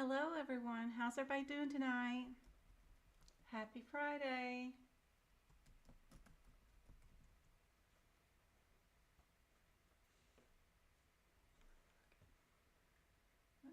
Hello everyone, how's everybody doing tonight? Happy Friday. Let's see.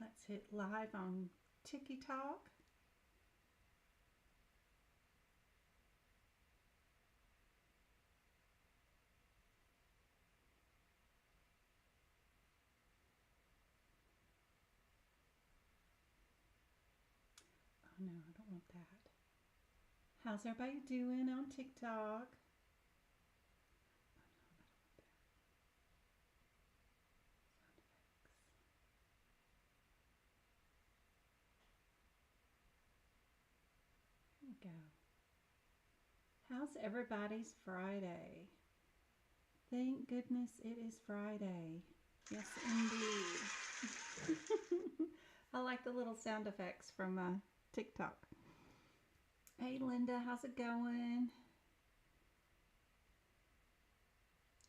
Let's hit live on TikTok. Oh no, I don't want that. How's everybody doing on TikTok? Here we go. How's everybody's Friday? Thank goodness it is Friday. Yes, indeed. I like the little sound effects from TikTok. Hey, Linda, how's it going?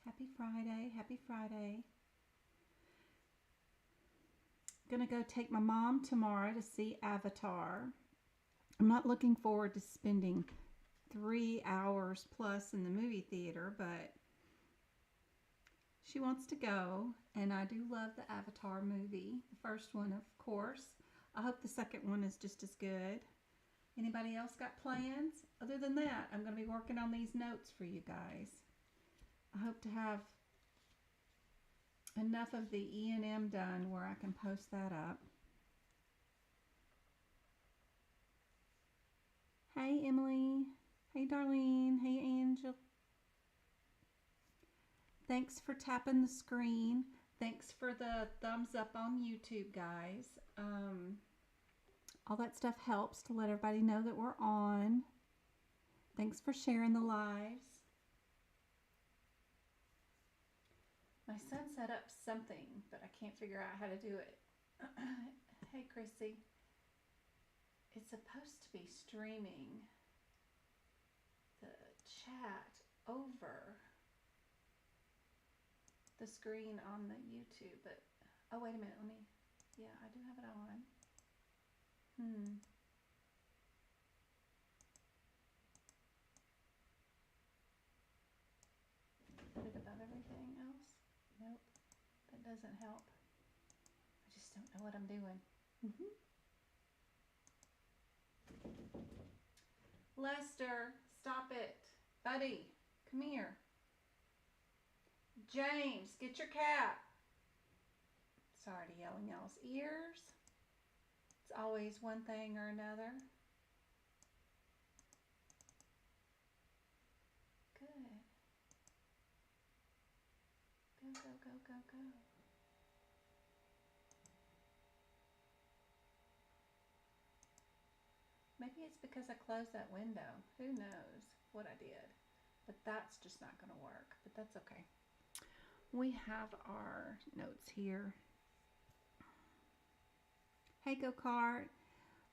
Happy Friday. Happy Friday. Gonna go take my mom tomorrow to see Avatar. I'm not looking forward to spending 3 hours plus in the movie theater, but she wants to go, and I do love the Avatar movie. The first one, of course. I hope the second one is just as good. Anybody else got plans? Other than that, I'm going to be working on these notes for you guys. I hope to have enough of the E&M done where I can post that up. Hey, Emily. Hey, Darlene. Hey, Angel. Thanks for tapping the screen. Thanks for the thumbs up on YouTube, guys. All that stuff helps to let everybody know that we're on. Thanks for sharing the lives. My son set up something, but I can't figure out how to do it. Hey, Chrissy. It's supposed to be streaming the chat over the screen on the YouTube, but oh, wait a minute, yeah, I do have it on. Put it above everything else? Nope, that doesn't help. I just don't know what I'm doing. Lester, stop it. Buddy, come here. James, get your cap. Sorry to yell in y'all's ears. It's always one thing or another. Good. Go, go, go, go, go. Maybe it's because I closed that window. Who knows what I did. But that's just not going to work. But that's okay. We have our notes here. Hey, Go-Kart.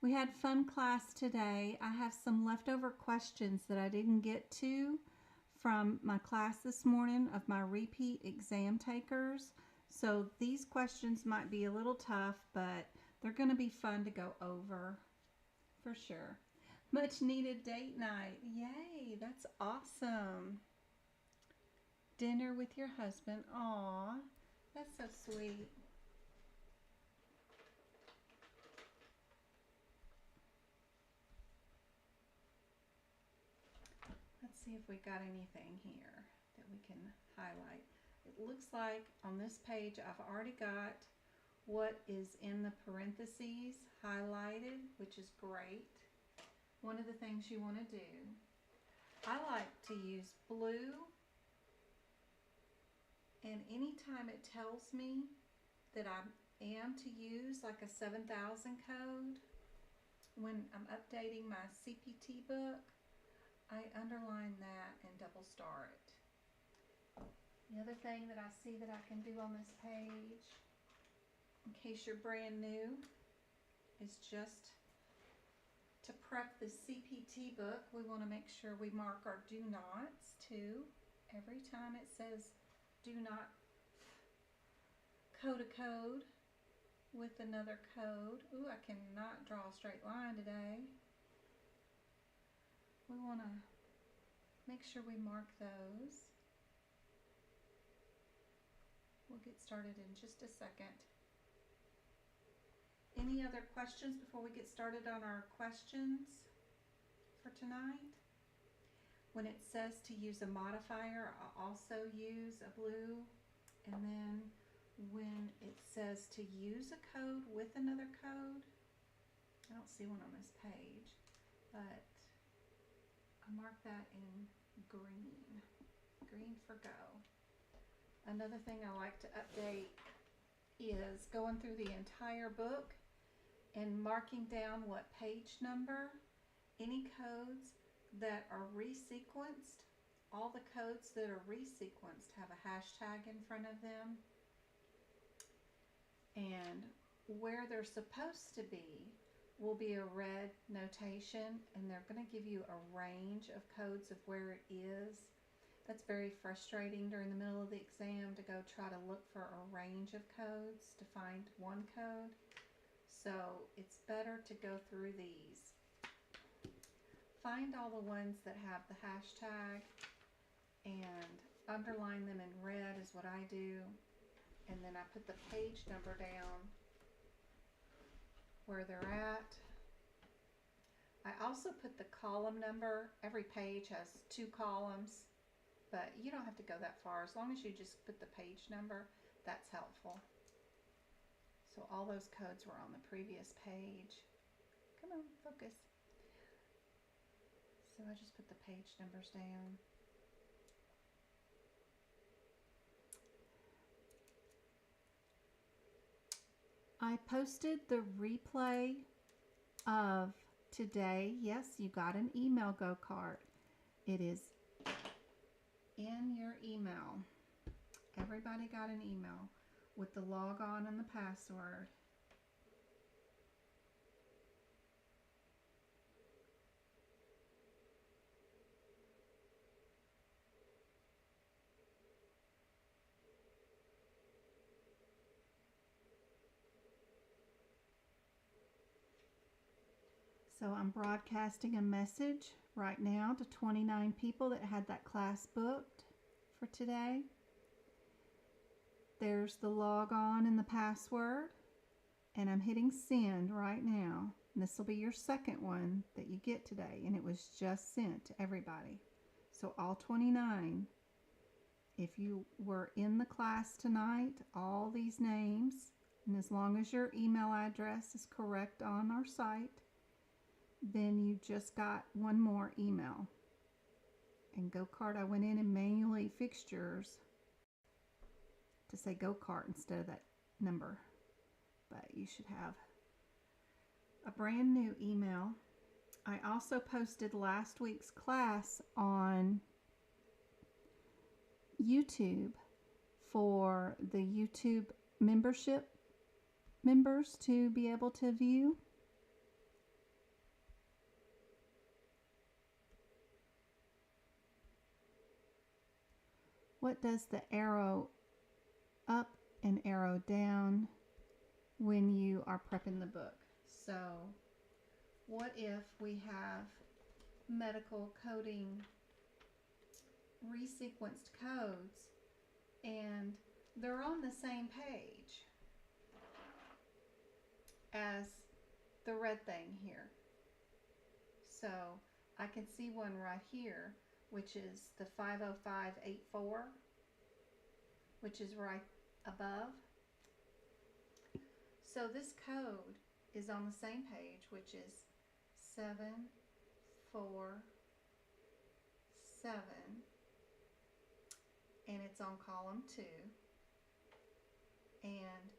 We had fun class today. I have some leftover questions that I didn't get to from my class this morning of my repeat exam takers. So these questions might be a little tough, but they're going to be fun to go over for sure. Much needed date night. Yay, that's awesome. Dinner with your husband. Aw, that's so sweet. Let's see if we got anything here that we can highlight. It looks like on this page I've already got what is in the parentheses highlighted, which is great. One of the things you want to do, I like to use blue, and anytime it tells me that am to use like a 7,000 code, when I'm updating my CPT book, I underline that and double star it. The other thing that I see that I can do on this page, in case you're brand new, is just to prep the CPT book. We want to make sure we mark our do nots too. Every time it says do not code a code with another code. Ooh, I cannot draw a straight line today. We want to make sure we mark those. We'll get started in just a second. Any other questions before we get started on our questions for tonight? When it says to use a modifier, I'll also use a blue. And then when it says to use a code with another code, I don't see one on this page, but I mark that in green. Green for go. Another thing I like to update is going through the entire book and marking down what page number, any codes that are resequenced. All the codes that are resequenced have a hashtag in front of them, and where they're supposed to be will be a red notation, and they're going to give you a range of codes of where it is. That's very frustrating during the middle of the exam to go try to look for a range of codes to find one code. So it's better to go through these. Find all the ones that have the hashtag and underline them in red is what I do. And then I put the page number down where they're at. I also put the column number. Every page has 2 columns, but you don't have to go that far. As long as you just put the page number, that's helpful. So all those codes were on the previous page. Come on, focus. So I just put the page numbers down. I posted the replay of today. Yes, you got an email go-kart. It is in your email. Everybody got an email with the log on and the password. So I'm broadcasting a message right now to 29 people that had that class booked for today. There's the log on and the password, and I'm hitting send right now. And this will be your second one that you get today, and it was just sent to everybody. So all 29, if you were in the class tonight, all these names, and as long as your email address is correct on our site, then you just got one more email. And go-kart, I went in and manually fixed yours to say go-kart instead of that number. But you should have a brand new email. I also posted last week's class on YouTube for the YouTube membership members to be able to view. What does the arrow up and arrow down when you are prepping the book? So what if we have medical coding resequenced codes and they're on the same page as the red thing here? So I can see one right here, which is the 50584, which is right above. So this code is on the same page, which is 747, and it's on column 2. And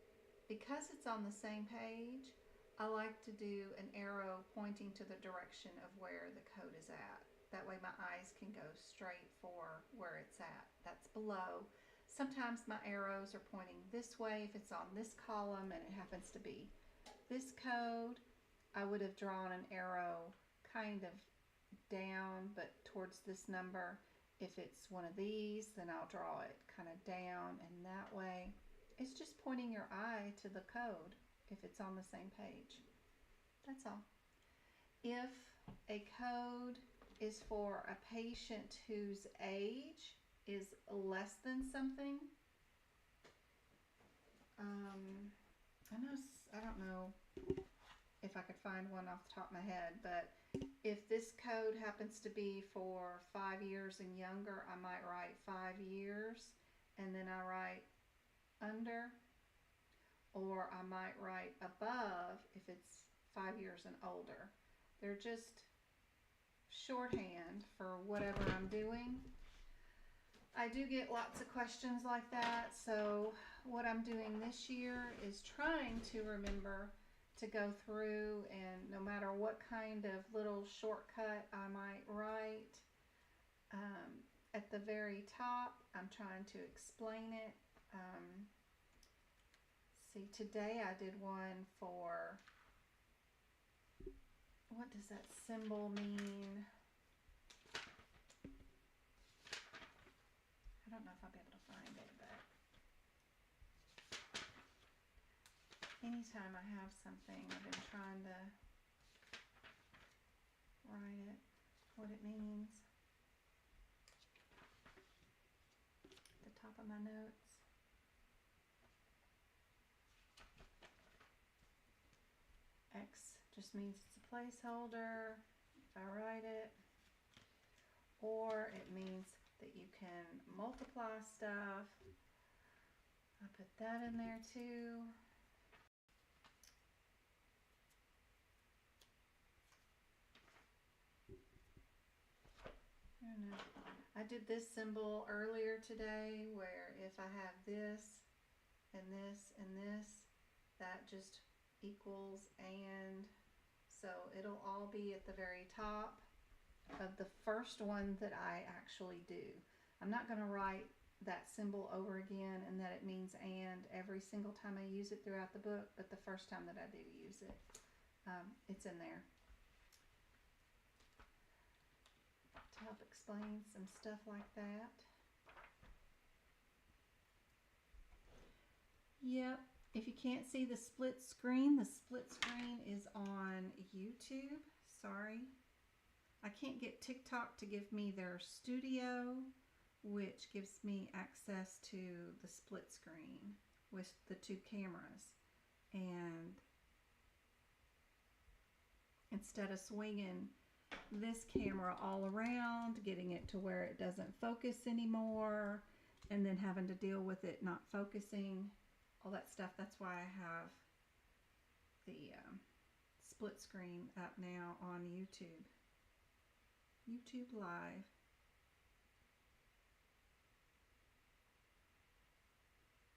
because it's on the same page, I like to do an arrow pointing to the direction of where the code is at. That way my eyes can go straight for where it's at. That's below. Sometimes my arrows are pointing this way if it's on this column and it happens to be this code. I would have drawn an arrow kind of down but towards this number. If it's one of these, then I'll draw it kind of down, and that way it's just pointing your eye to the code if it's on the same page. That's all. If a code is for a patient whose age is less than something, I don't know if I could find one off the top of my head, but if this code happens to be for 5 years and younger, I might write 5 years and then I write under, or I might write above if it's 5 years and older. They're just shorthand for whatever I'm doing. I do get lots of questions like that, so what I'm doing this year is trying to remember to go through, and no matter what kind of little shortcut I might write, at the very top I'm trying to explain it. See, today I did one for, what does that symbol mean? I don't know if I'll be able to find it, but anytime I have something, I've been trying to write it, what it means. At the top of my notes. X just means it's a placeholder if I write it, or it means that you can multiply stuff. I put that in there too. I don't know. I did this symbol earlier today where if I have this and this and this, that just equals and. So it'll all be at the very top of the first one that I actually do. I'm not going to write that symbol over again and that it means and every single time I use it throughout the book, but the first time that I do use it, it's in there to help explain some stuff like that. Yep. If you can't see the split screen is on YouTube. Sorry. I can't get TicTok to give me their studio, which gives me access to the split screen with the two cameras. And instead of swinging this camera all around, getting it to where it doesn't focus anymore, and then having to deal with it not focusing, all that stuff, that's why I have the split screen up now on YouTube. YouTube Live.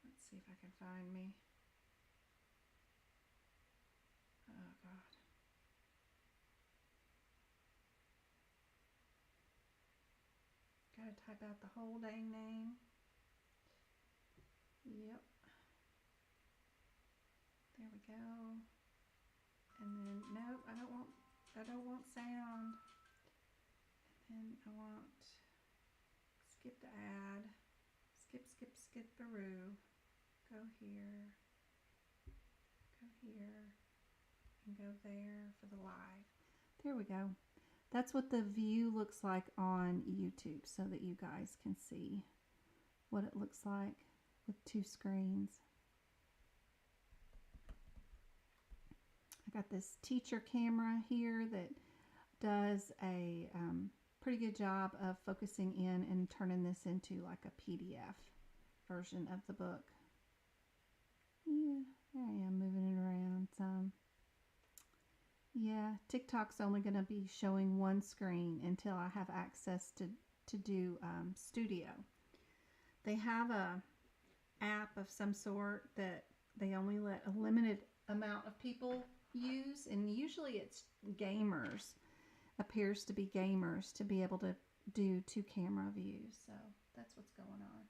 Let's see if I can find me. Oh God. Gotta type out the whole dang name. Yep. There we go. And then nope, I don't want sound. And I want skip to add. Skip through. Go here. Go here. And go there for the live. There we go. That's what the view looks like on YouTube, so that you guys can see what it looks like with two screens. I got this teacher camera here that does a pretty good job of focusing in and turning this into like a PDF version of the book. Yeah, there I am moving it around some. Yeah, TikTok's only going to be showing one screen until I have access to do Studio. They have a app of some sort that they only let a limited amount of people use, and usually it's gamers, appears to be gamers, to be able to do 2-camera views. So that's what's going on.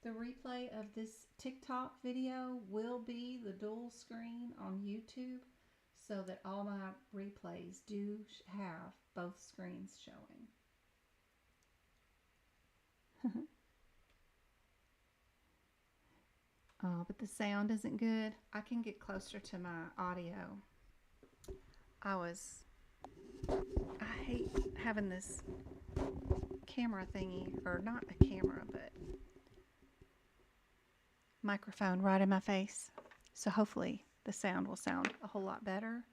The replay of this TikTok video will be the dual screen on YouTube, so that all my replays do have both screens showing. Oh, but the sound isn't good. I can get closer to my audio. I hate having this camera thingy, or not a camera, but microphone right in my face. So hopefully the sound will sound a whole lot better.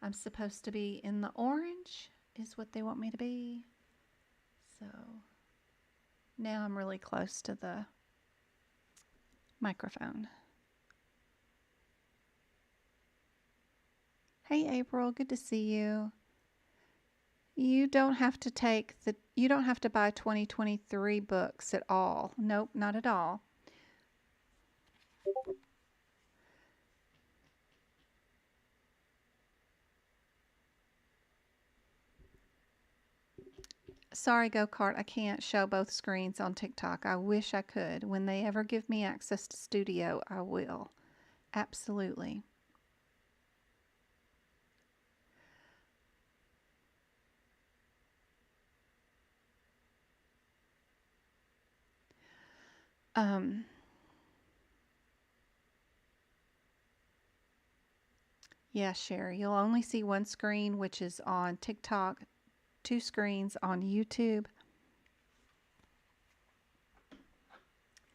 I'm supposed to be in the orange, is what they want me to be. So now I'm really close to the microphone. Hey April, good to see you. You don't have to buy 2023 books at all. Nope, not at all. Sorry, Go-Kart, I can't show both screens on TikTok. I wish I could. When they ever give me access to Studio, I will. Absolutely. Yeah, Sherry, you'll only see one screen, which is on TikTok, 2 screens on YouTube.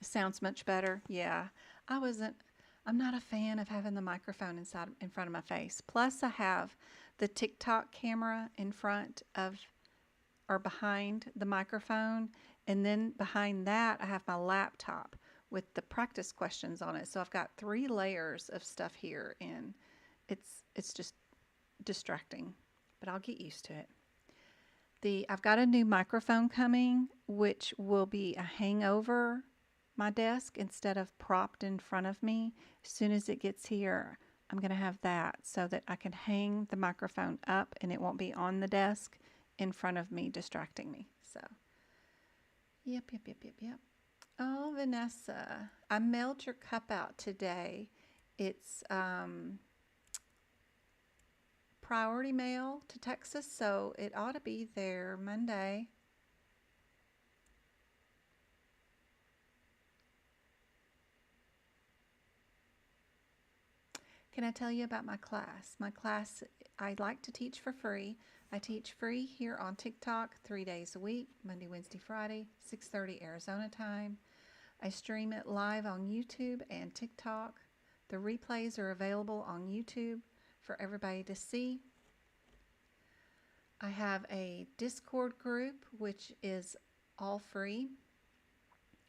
Sounds much better. Yeah, I'm not a fan of having the microphone in front of my face. Plus, I have the TikTok camera in front of or behind the microphone, and then behind that, I have my laptop with the practice questions on it. So I've got 3 layers of stuff here, and it's just distracting, but I'll get used to it. I've got a new microphone coming, which will be a hangover my desk instead of propped in front of me. As soon as it gets here, I'm going to have that so that I can hang the microphone up and it won't be on the desk in front of me distracting me. So, yep. Oh, Vanessa, I mailed your cup out today. It's priority mail to Texas, so it ought to be there Monday. Can I tell you about my class? My class, I like to teach for free. I teach free here on TikTok 3 days a week, Monday, Wednesday, Friday, 6:30 Arizona time. I stream it live on YouTube and TikTok. The replays are available on YouTube for everybody to see. I have a Discord group, which is all free.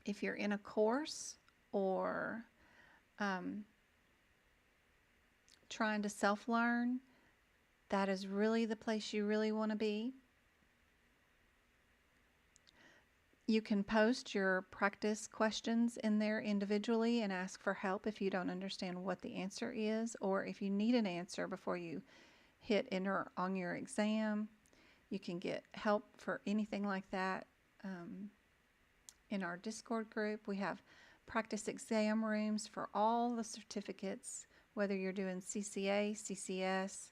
If you're in a course or trying to self-learn, that is really the place you really want to be. You can post your practice questions in there individually and ask for help if you don't understand what the answer is, or if you need an answer before you hit enter on your exam. You can get help for anything like that in our Discord group. We have practice exam rooms for all the certificates, whether you're doing CCA, CCS,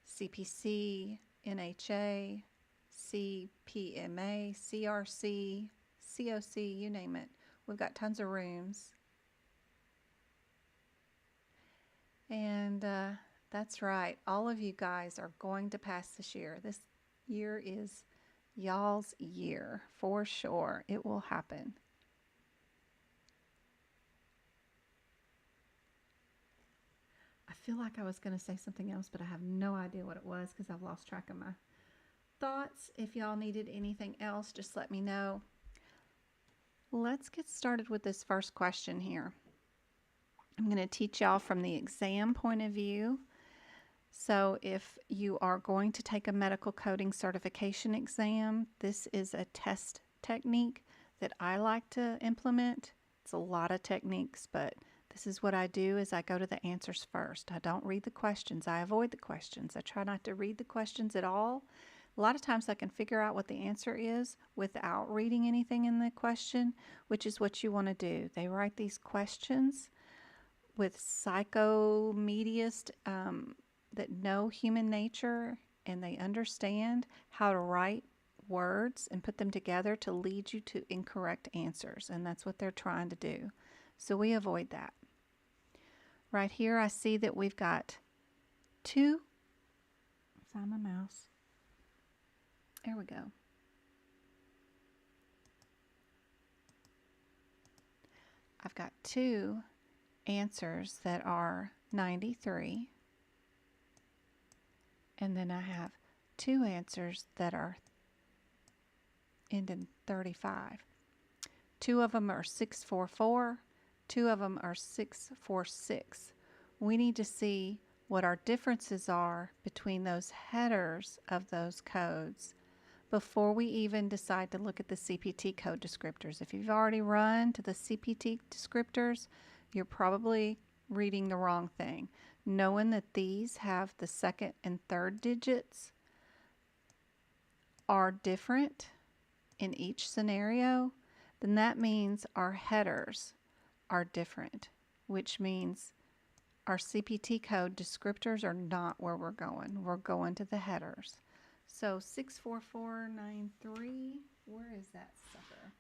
CPC, NHA, CPMA, CRC, COC, you name it. We've got tons of rooms. And that's right. All of you guys are going to pass this year. This year is y'all's year for sure. It will happen. I feel like I was going to say something else, but I have no idea what it was because I've lost track of my thoughts. If y'all needed anything else, just let me know. Let's get started with this first question here. I'm going to teach y'all from the exam point of view. So if you are going to take a medical coding certification exam, this is a test technique that I like to implement. It's a lot of techniques, but This is what I do is I go to the answers first. I don't read the questions. I avoid the questions. I try not to read the questions at all. A lot of times I can figure out what the answer is without reading anything in the question, which is what you want to do. They write these questions with psychomediasts that know human nature, and they understand how to write words and put them together to lead you to incorrect answers, and that's what they're trying to do. So we avoid that. Right here I see that we've got two, find my mouse, there we go. I've got two answers that are 93, and then I have two answers that are end in 35. Two of them are 644, two of them are 646. We need to see what our differences are between those headers of those codes before we even decide to look at the CPT code descriptors. If you've already run to the CPT descriptors, you're probably reading the wrong thing. Knowing that these have the second and third digits are different in each scenario, then that means our headers are different, which means our CPT code descriptors are not where we're going. We're going to the headers. So 64493, where is that sucker?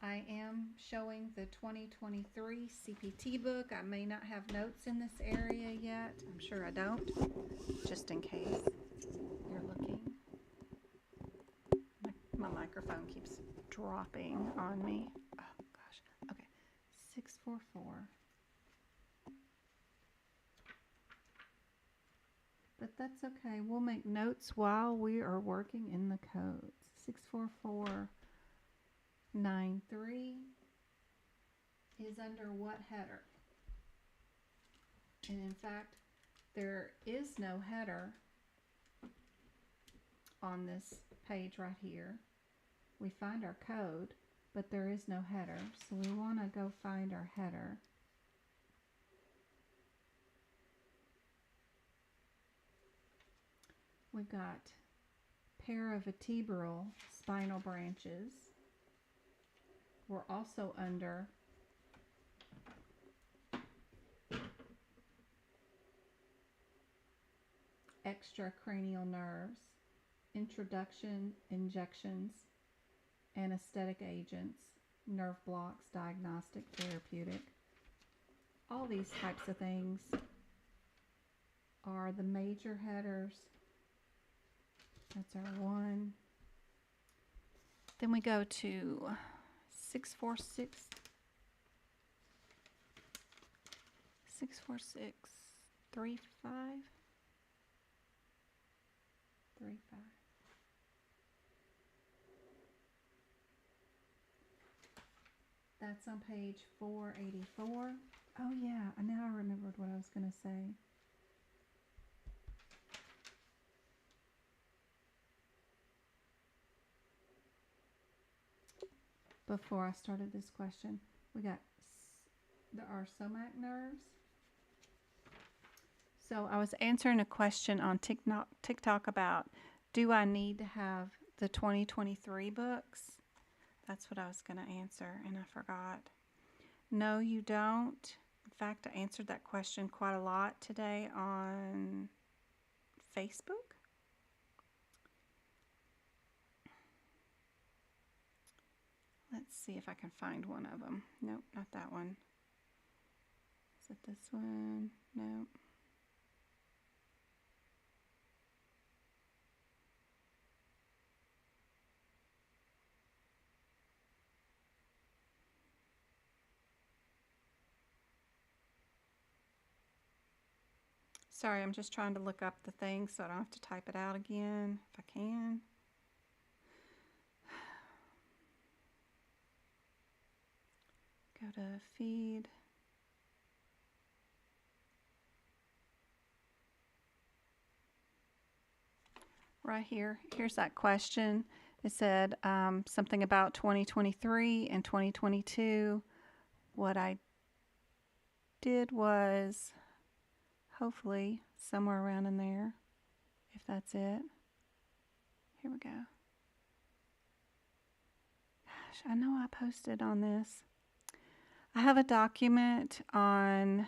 I am showing the 2023 CPT book. I may not have notes in this area yet. I'm sure I don't, just in case you're looking. My microphone keeps dropping on me. Oh gosh. Okay. 644. But that's okay. We'll make notes while we are working in the codes. 64493 is under what header? And in fact, there is no header on this page right here. We find our code, but there is no header. So we want to go find our header. We've got paravertebral spinal branches. We're also under extracranial nerves, introduction, injections, anesthetic agents, nerve blocks, diagnostic, therapeutic. All these types of things are the major headers. That's our one. Then we go to 646, 64635, 35. That's on page 484. Oh yeah, now I remembered what I was going to say. Before I started this question, we got our somatic nerves. So I was answering a question on TikTok about, do I need to have the 2023 books? That's what I was going to answer, and I forgot. No, you don't. In fact, I answered that question quite a lot today on Facebook. Let's see if I can find one of them. Nope, not that one. Is it this one? Nope. Sorry, I'm just trying to look up the thing so I don't have to type it out again, if I can. Go to feed. Right here, here's that question. It said something about 2023 and 2022. what I did was, hopefully somewhere around in there, if that's it. Here we go. Gosh, I know I posted on this. I have a document on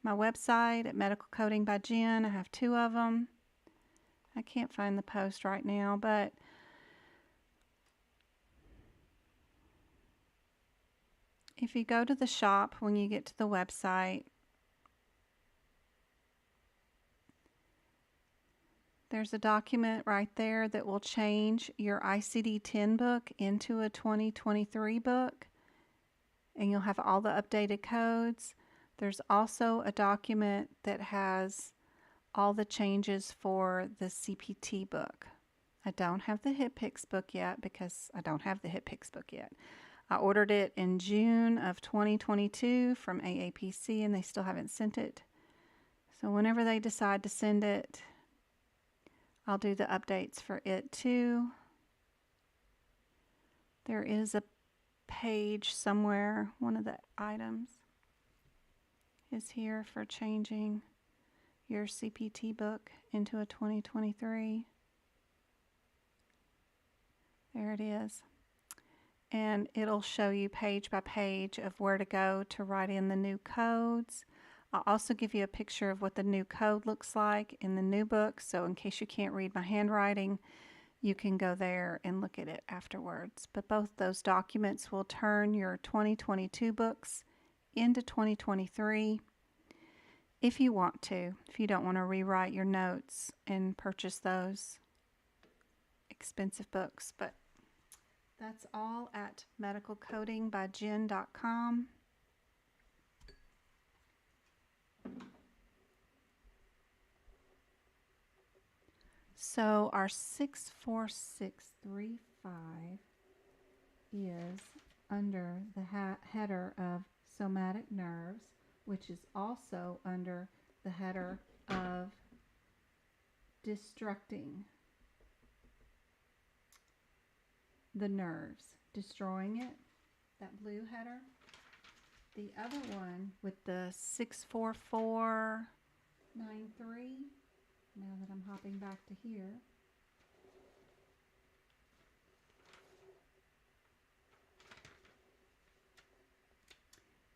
my website at Medical Coding by Jen. I have 2 of them. I can't find the post right now, but if you go to the shop when you get to the website, there's a document right there that will change your ICD-10 book into a 2023 book, and you'll have all the updated codes. There's also a document that has all the changes for the CPT book. I don't have the HipPix book yet because I don't have the HipPix book yet. I ordered it in June of 2022 from AAPC and they still haven't sent it. So whenever they decide to send it, I'll do the updates for it too. There is a page somewhere, one of the items is here for changing your CPT book into a 2023. There it is. And it'll show you page by page of where to go to write in the new codes. I'll also give you a picture of what the new code looks like in the new book, so in case you can't read my handwriting, you can go there and look at it afterwards. But both those documents will turn your 2022 books into 2023 if you want to, if you don't want to rewrite your notes and purchase those expensive books. But that's all at medicalcodingbyjen.com. So our 64635 is under the header of somatic nerves, which is also under the header of destructing the nerves, destroying it, that blue header. The other one with the 64493, now that I'm hopping back to here,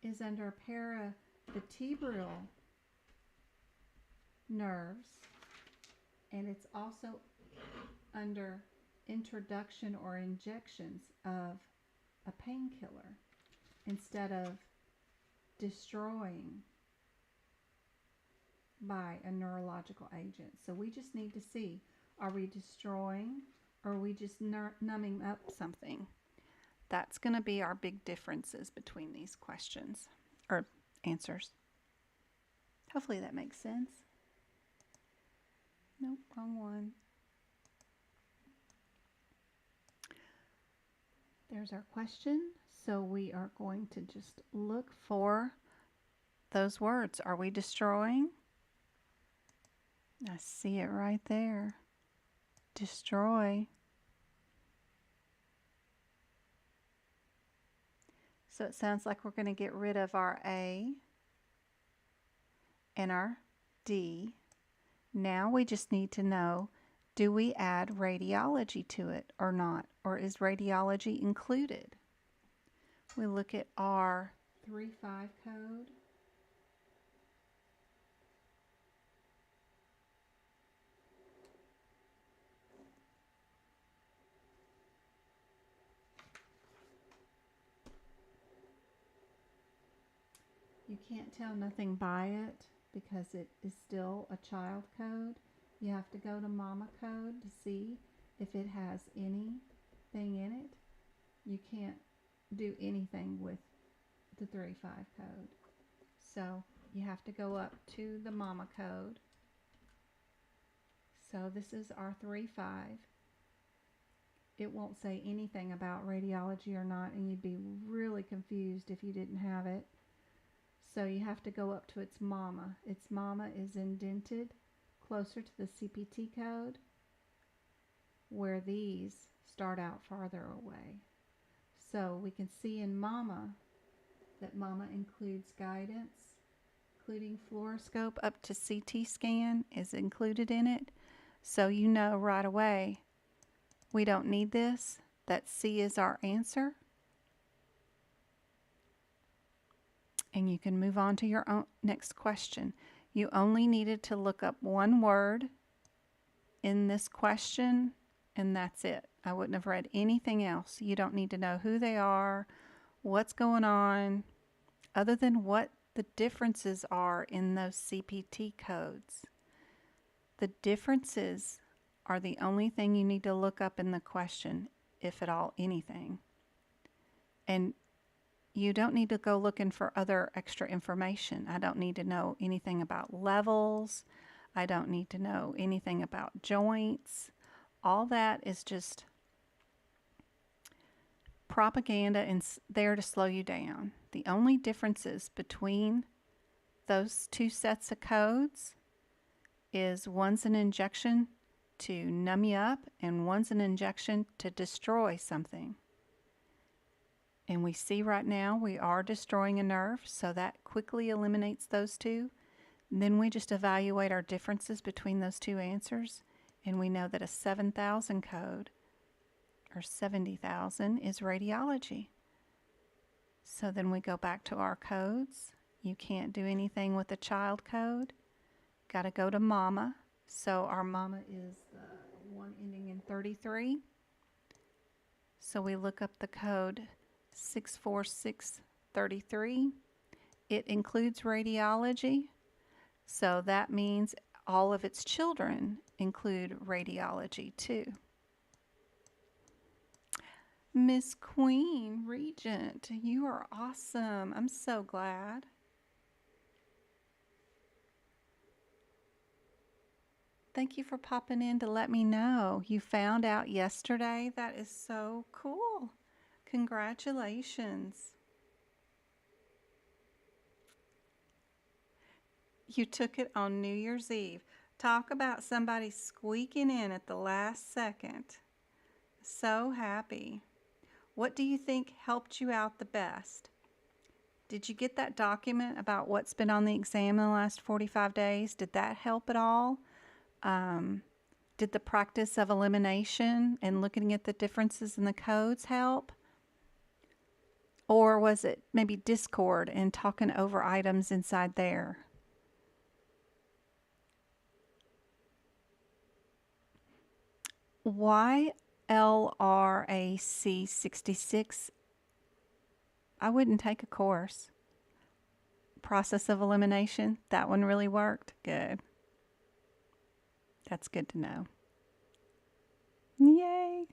is under paravertebral nerves, and it's also under introduction or injections of a painkiller instead of destroying by a neurological agent. So we just need to see, are we destroying or are we just numbing up something? That's going to be our big differences between these questions or answers. Hopefully that makes sense. Nope, wrong one. There's our question. So we are going to just look for those words. Are we destroying? I see it right there. Destroy. So it sounds like we're going to get rid of our A and our D. Now we just need to know, do we add radiology to it or not? Or is radiology included? We look at our 35 code. You can't tell nothing by it because it is still a child code. You have to go to mama code to see if it has anything in it. You can't do anything with the 35 code. So you have to go up to the mama code. So this is our 35. It won't say anything about radiology or not, and you'd be really confused if you didn't have it. So you have to go up to its mama. Its mama is indented closer to the CPT code, where these start out farther away. So we can see in mama that Mama includes guidance, including fluoroscope up to CT scan is included in it. So you know right away, we don't need this. That C is our answer. And you can move on to your own next question. You only needed to look up one word in this question, and that's it. I wouldn't have read anything else. You don't need to know who they are, what's going on, other than what the differences are in those CPT codes. The differences are the only thing you need to look up in the question, if at all anything. And you don't need to go looking for other extra information. I don't need to know anything about levels. I don't need to know anything about joints. All that is just propaganda and there to slow you down. The only differences between those two sets of codes is one's an injection to numb you up and one's an injection to destroy something. And we see right now we are destroying a nerve, so that quickly eliminates those two. And then we just evaluate our differences between those two answers, and we know that a 7,000 code or 70,000 is radiology. So then we go back to our codes. You can't do anything with the child code. Got to go to mama. So our mama is the one ending in 33. So we look up the code 64633. It includes radiology, so that means all of its children include radiology too. Miss Queen Regent, you are awesome. I'm so glad. Thank you for popping in to let me know. You found out yesterday. That is so cool. Congratulations. You took it on New Year's Eve. Talk about somebody squeaking in at the last second. So happy. What do you think helped you out the best? Did you get that document about what's been on the exam in the last 45 days? Did that help at all? Did the practice of elimination and looking at the differences in the codes help? Or was it maybe Discord and talking over items inside there? YLRAC 66, I wouldn't take a course. Process of elimination, that one really worked. Good. That's good to know. Yay.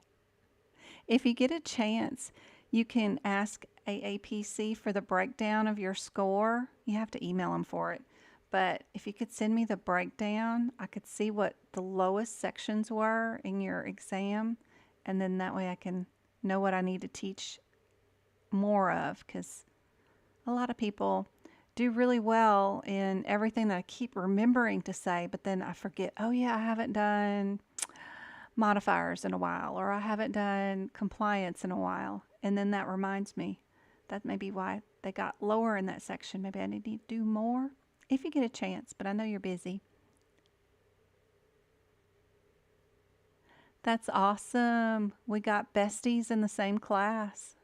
If you get a chance, you can ask AAPC for the breakdown of your score. You have to email them for it. But if you could send me the breakdown, I could see what the lowest sections were in your exam. And then that way I can know what I need to teach more of. Because a lot of people do really well in everything that I keep remembering to say. But then I forget, oh yeah, I haven't done modifiers in a while. Or I haven't done compliance in a while. And then that reminds me. That may be why they got lower in that section. Maybe I need to do more. If you get a chance, but I know you're busy. That's awesome. We got besties in the same class.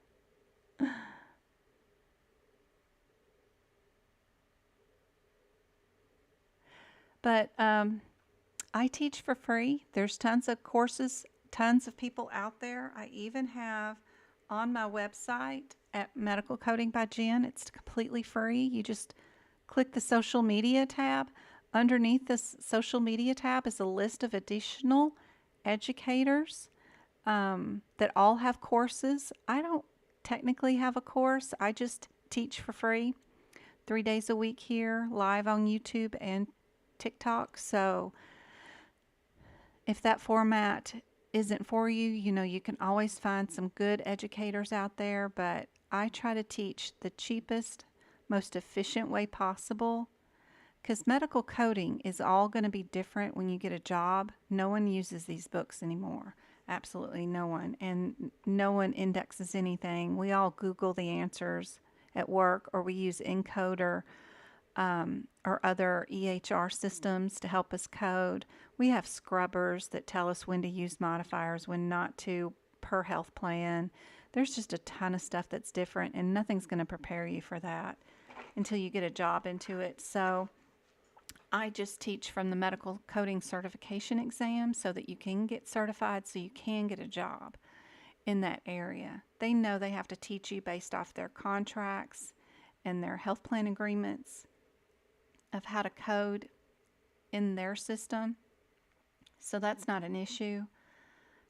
But I teach for free. There's tons of courses, tons of people out there. I even have on my website at Medical Coding by Jen. It's completely free. You just click the social media tab. Underneath this social media tab is a list of additional educators that all have courses. I don't technically have a course. I just teach for free 3 days a week here, live on YouTube and TikTok. So if that format isn't for you, you know, you can always find some good educators out there, but I try to teach the cheapest, most efficient way possible, because medical coding is all going to be different when you get a job. No one uses these books anymore. Absolutely no one. And no one indexes anything. We all Google the answers at work, or we use Encoder or other EHR systems to help us code. We have scrubbers that tell us when to use modifiers, when not to, per health plan. There's just a ton of stuff that's different, and nothing's going to prepare you for that until you get a job into it. So I just teach from the medical coding certification exam so that you can get certified, so you can get a job in that area. They know they have to teach you based off their contracts and their health plan agreements of how to code in their system. So that's not an issue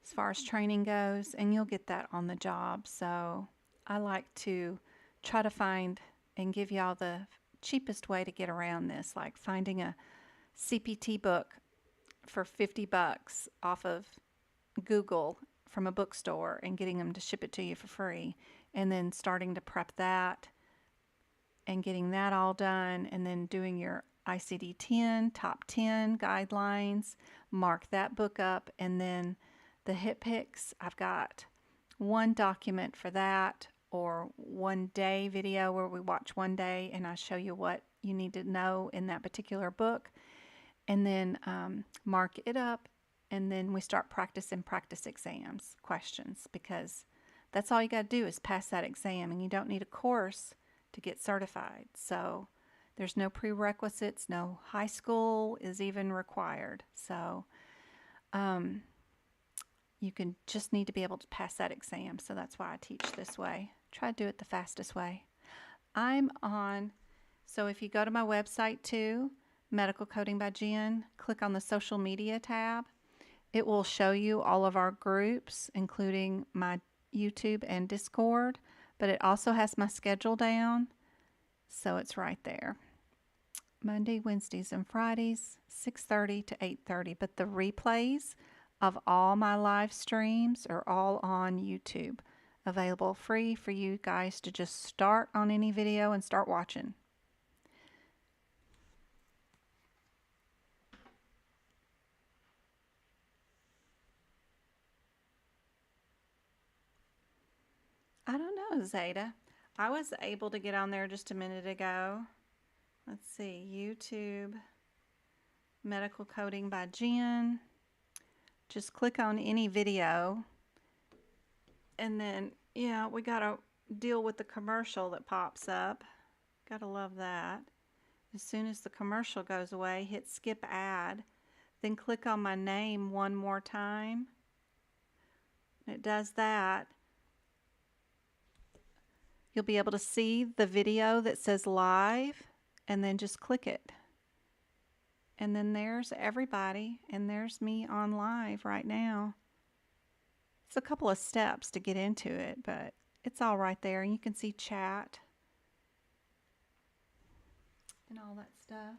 as far as training goes, and you'll get that on the job. So I like to try to find and give y'all the cheapest way to get around this, like finding a CPT book for $50 off of Google from a bookstore and getting them to ship it to you for free, and then starting to prep that and getting that all done, and then doing your ICD-10 top 10 guidelines, mark that book up, and then the HipPix, I've got one document for that, or 1 day video where we watch 1 day and I show you what you need to know in that particular book, and then mark it up, and then we start practice exams, questions, because that's all you got to do is pass that exam, and you don't need a course to get certified. So there's no prerequisites, no high school is even required. So you can just need to be able to pass that exam. So that's why I teach this way. Try to do it the fastest way. I'm on, so if you go to my website too, Medical Coding by Jen, click on the social media tab. It will show you all of our groups, including my YouTube and Discord, but it also has my schedule down, so it's right there. Monday, Wednesdays, and Fridays, 6:30 to 8:30, but the replays of all my live streams are all on YouTube, available free for you guys to just start on any video and start watching. I don't know, Zeta. I was able to get on there just a minute ago. Let's see, YouTube, Medical Coding by Jen. Just click on any video, and then, yeah, we got to deal with the commercial that pops up. Got to love that. As soon as the commercial goes away, hit skip ad, then click on my name one more time. It does that. You'll be able to see the video that says live, and then just click it. And then there's everybody, and there's me on live right now. It's a couple of steps to get into it, but it's all right there. And you can see chat and all that stuff.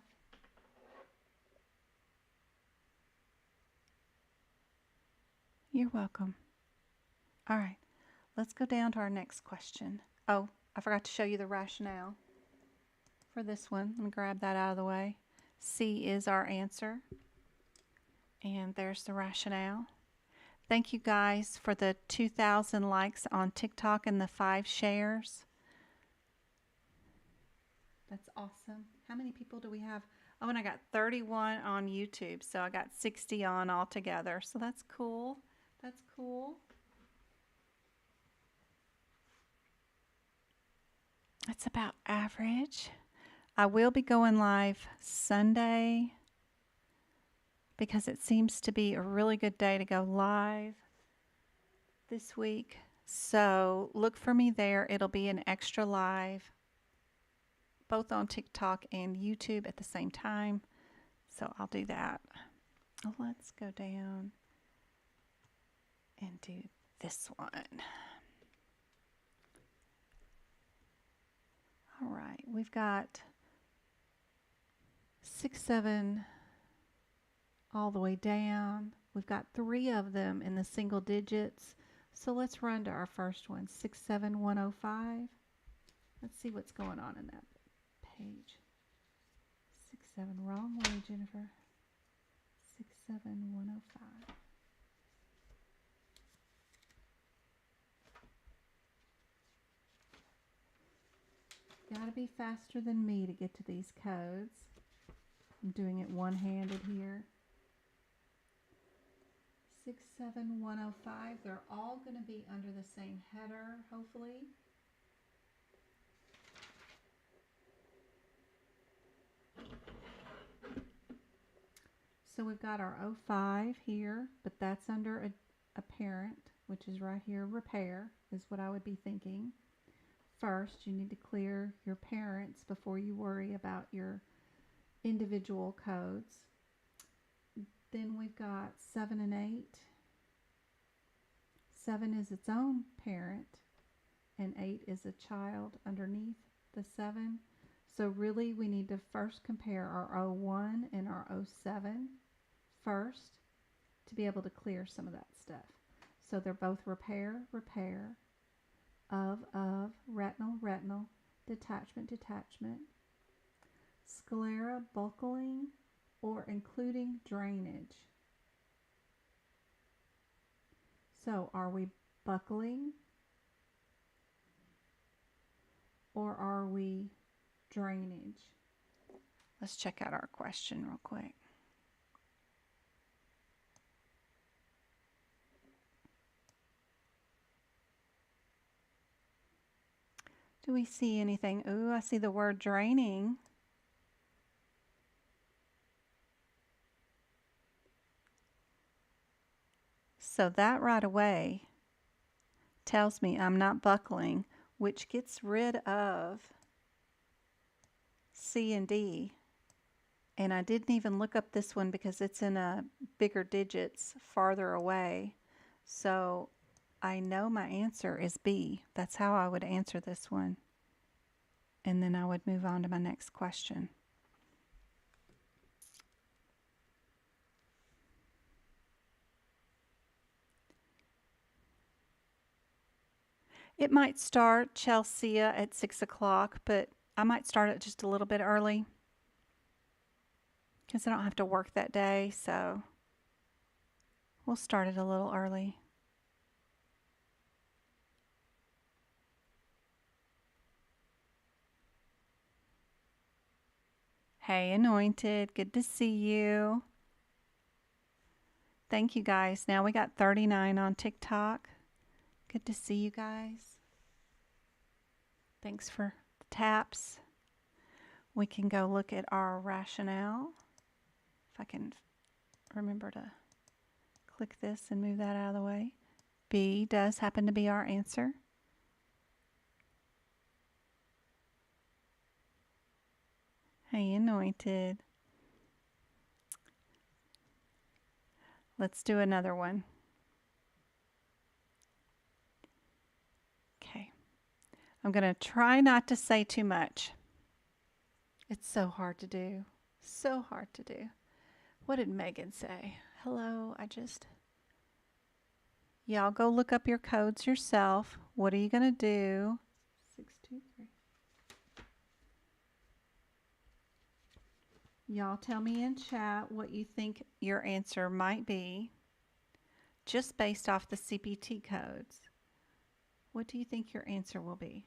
You're welcome. All right, let's go down to our next question. Oh, I forgot to show you the rationale for this one. Let me grab that out of the way. C is our answer. And there's the rationale. Thank you guys for the 2,000 likes on TikTok and the 5 shares. That's awesome. How many people do we have? Oh, and I got 31 on YouTube, so I got 60 on altogether. So that's cool. That's cool. It's about average. I will be going live Sunday because it seems to be a really good day to go live this week. So look for me there. It'll be an extra live, both on TikTok and YouTube at the same time. So I'll do that. Let's go down and do this one. All right, we've got 6, 7 all the way down. We've got 3 of them in the single digits. So let's run to our first one, 67105. Let's see what's going on in that page. 67, wrong way, Jennifer. 67105. Got to be faster than me to get to these codes. I'm doing it one-handed here. 67105. They're all going to be under the same header, hopefully. So we've got our 05 here, but that's under a parent, which is right here. Repair is what I would be thinking. First, you need to clear your parents before you worry about your individual codes. Then we've got 7 and 8. 7 is its own parent, and 8 is a child underneath the 7. So really we need to first compare our 01 and our 07 first to be able to clear some of that stuff. So they're both repair, repair, of, retinal, retinal, detachment, detachment, sclera, buckling, or including drainage. So are we buckling or are we drainage? Let's check out our question real quick. Do we see anything? Ooh, I see the word draining. So that right away tells me I'm not buckling, which gets rid of C and D. And I didn't even look up this one because it's in a bigger digits farther away. So I know my answer is B. That's how I would answer this one. And then I would move on to my next question. It might start Chelsea at 6 o'clock, but I might start it just a little bit early because I don't have to work that day, so we'll start it a little early. Hey, Anointed, good to see you. Thank you, guys. Now we got 39 on TikTok. Good to see you guys. Thanks for the taps. We can go look at our rationale. If I can remember to click this and move that out of the way. B does happen to be our answer. Hey, Anointed. Let's do another one. Okay. I'm going to try not to say too much. It's so hard to do. So hard to do. What did Megan say? Hello, Y'all go look up your codes yourself. What are you going to do? 623. Y'all tell me in chat what you think your answer might be, just based off the CPT codes. What do you think your answer will be?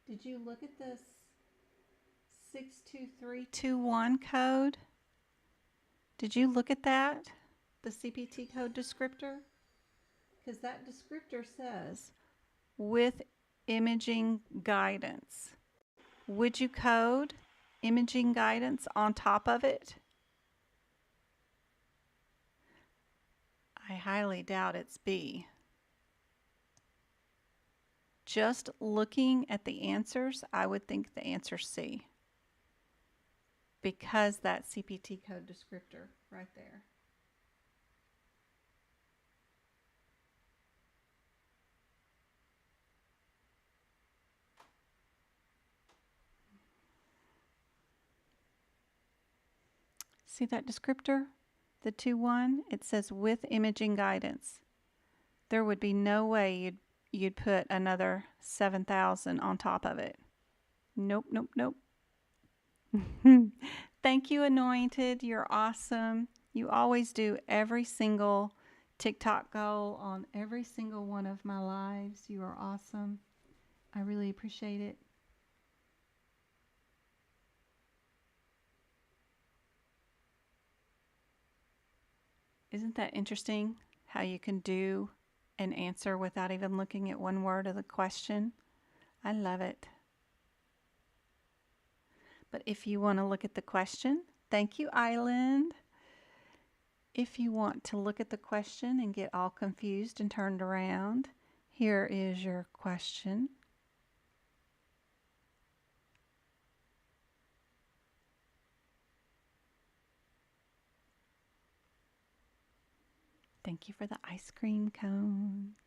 Did you look at this 62321 code? Did you look at that? The CPT code descriptor? Because that descriptor says, with imaging guidance. Would you code imaging guidance on top of it? I highly doubt it's B. Just looking at the answers, I would think the answer C. Because that CPT code descriptor right there. See that descriptor? the 2-1, it says with imaging guidance. There would be no way you'd put another 7,000 on top of it. Nope, nope, nope. Thank you, Anointed. You're awesome. You always do every single TikTok goal on every single one of my lives. You are awesome. I really appreciate it. Isn't that interesting how you can do an answer without even looking at one word of the question? I love it. But if you want to look at the question, thank you, Island. If you want to look at the question and get all confused and turned around, here is your question. Thank you for the ice cream cones.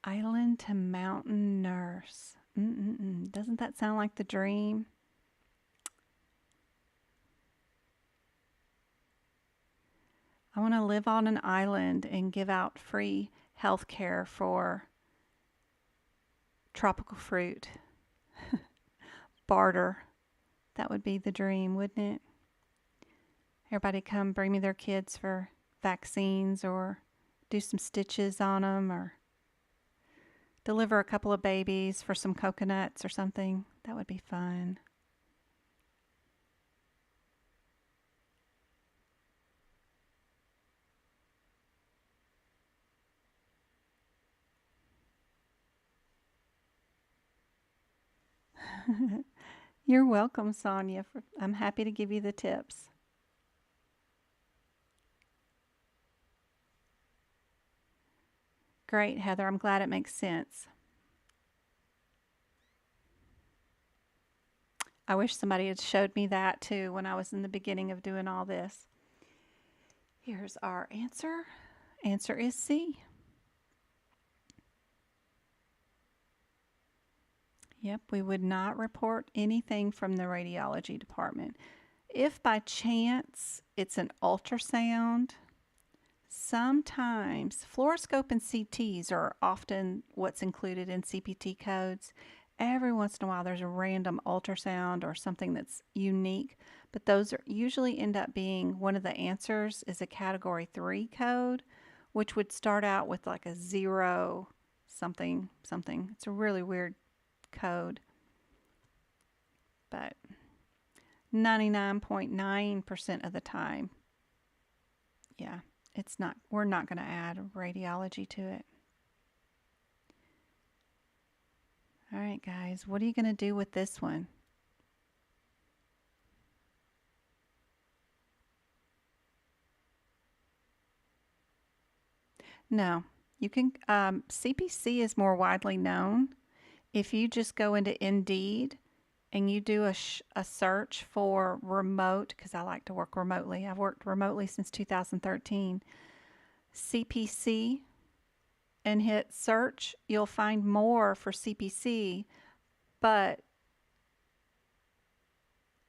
Island to mountain nurse. Doesn't that sound like the dream? I want to live on an island and give out free health care for tropical fruit. Barter. That would be the dream, wouldn't it? Everybody come bring me their kids for vaccines or do some stitches on them or deliver a couple of babies for some coconuts or something. That would be fun. You're welcome, Sonia. I'm happy to give you the tips. Great, Heather. I'm glad it makes sense. I wish somebody had showed me that too when I was in the beginning of doing all this. Here's our answer. Answer is C. Yep, we would not report anything from the radiology department. If by chance it's an ultrasound, sometimes fluoroscope and CTs are often what's included in CPT codes. Every once in a while there's a random ultrasound or something that's unique, but those usually end up being one of the answers is a category 3 code, which would start out with like a 0 something something. It's a really weird code, but 99.9% of the time, yeah, it's not. We're not going to add radiology to it. All right, guys, what are you going to do with this one? No, you can. CPC is more widely known. If you just go into Indeed and you do a search for remote, because I like to work remotely. I've worked remotely since 2013. CPC and hit search, you'll find more for CPC, but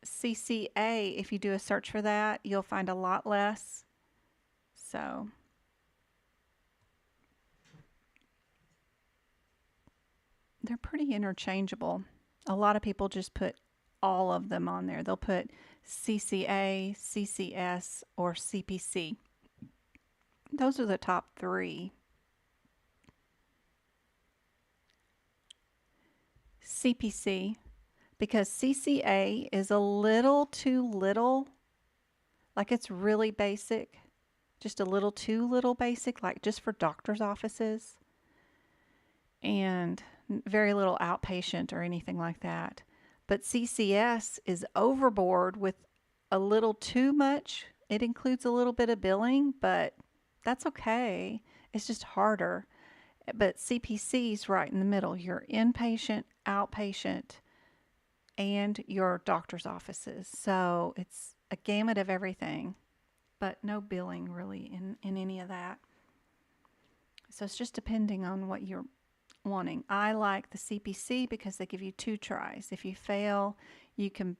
CCA, if you do a search for that, you'll find a lot less. So they're pretty interchangeable. A lot of people just put all of them on there. They'll put CCA, CCS, or CPC. Those are the top 3. CPC, because CCA is a little too little, like it's really basic, just a little too little basic, like just for doctor's offices, and very little outpatient or anything like that. But CCS is overboard with a little too much. It includes a little bit of billing, but that's okay. It's just harder. But CPC is right in the middle. Your inpatient, outpatient, and your doctor's offices. So it's a gamut of everything, but no billing really in any of that. So it's just depending on what you're wanting. I like the CPC because they give you 2 tries. If you fail, you can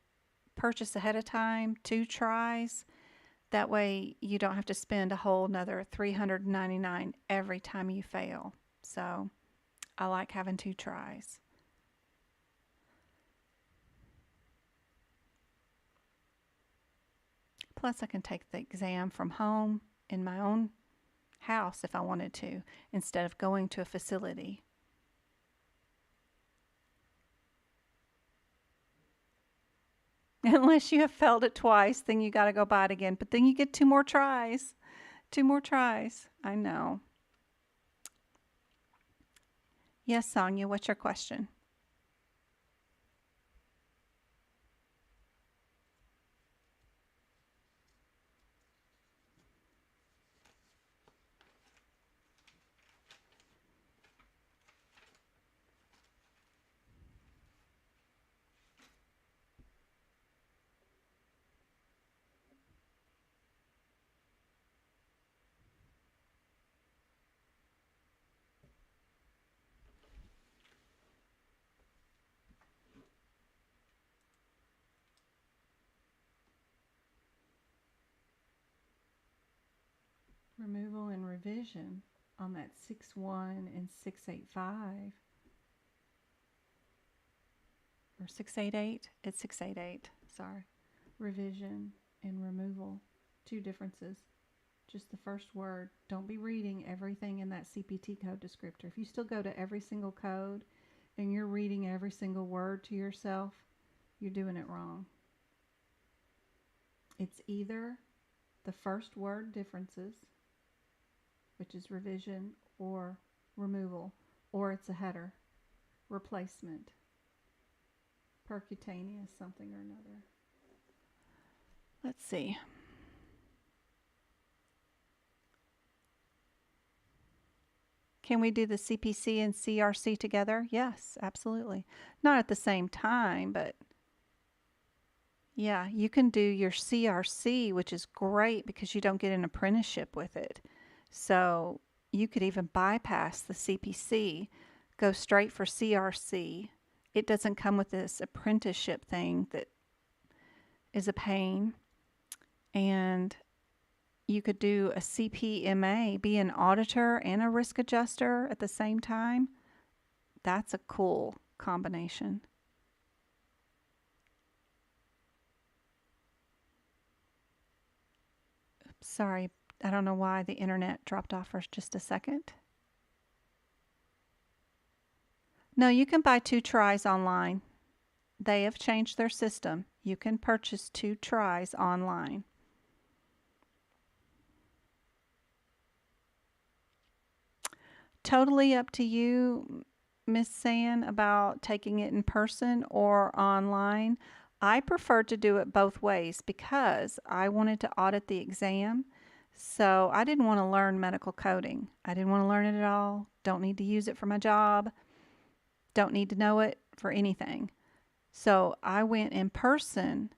purchase ahead of time, 2 tries. That way you don't have to spend a whole another $399 every time you fail. So I like having 2 tries. Plus I can take the exam from home in my own house if I wanted to, instead of going to a facility. Unless you have failed it twice, then you got to go buy it again. But then you get 2 more tries. 2 more tries. I know. Yes, Sonia, what's your question? Removal and revision on that 6.1 and 6.85. Or 6.88? It's 6.88, sorry. Revision and removal, 2 differences. Just the first word. Don't be reading everything in that CPT code descriptor. If you still go to every single code and you're reading every single word to yourself, you're doing it wrong. It's either the first word differences, which is revision or removal, or it's a header, replacement, percutaneous something or another. Let's see. Can we do the CPC and CRC together? Yes, absolutely. Not at the same time, but yeah, you can do your CRC, which is great because you don't get an apprenticeship with it. So you could even bypass the CPC, go straight for CRC. It doesn't come with this apprenticeship thing that is a pain. And you could do a CPMA, be an auditor and a risk adjuster at the same time. That's a cool combination. Oops, sorry, I don't know why the internet dropped off for just a second. No, you can buy 2 tries online. They have changed their system. You can purchase 2 tries online. Totally up to you, Miss San, about taking it in person or online. I prefer to do it both ways because I wanted to audit the exam. So I didn't want to learn medical coding. I didn't want to learn it at all. Don't need to use it for my job. Don't need to know it for anything. So I went in person,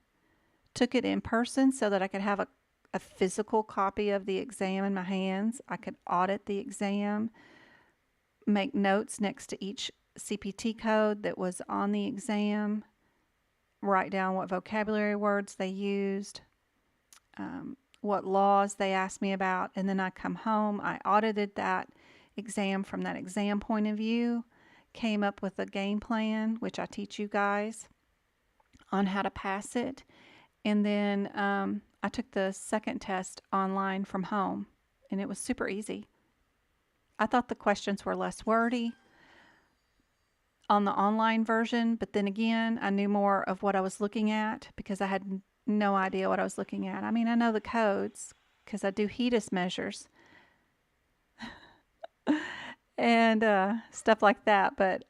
took it in person so that I could have a physical copy of the exam in my hands. I could audit the exam, make notes next to each CPT code that was on the exam, write down what vocabulary words they used, what laws they asked me about, and then I come home. I audited that exam from that exam point of view, came up with a game plan, which I teach you guys on how to pass it, and then I took the second test online from home, and it was super easy. I thought the questions were less wordy on the online version, but then again, I knew more of what I was looking at because I had no idea what I was looking at. I mean, I know the codes because I do HEDIS measures and stuff like that, but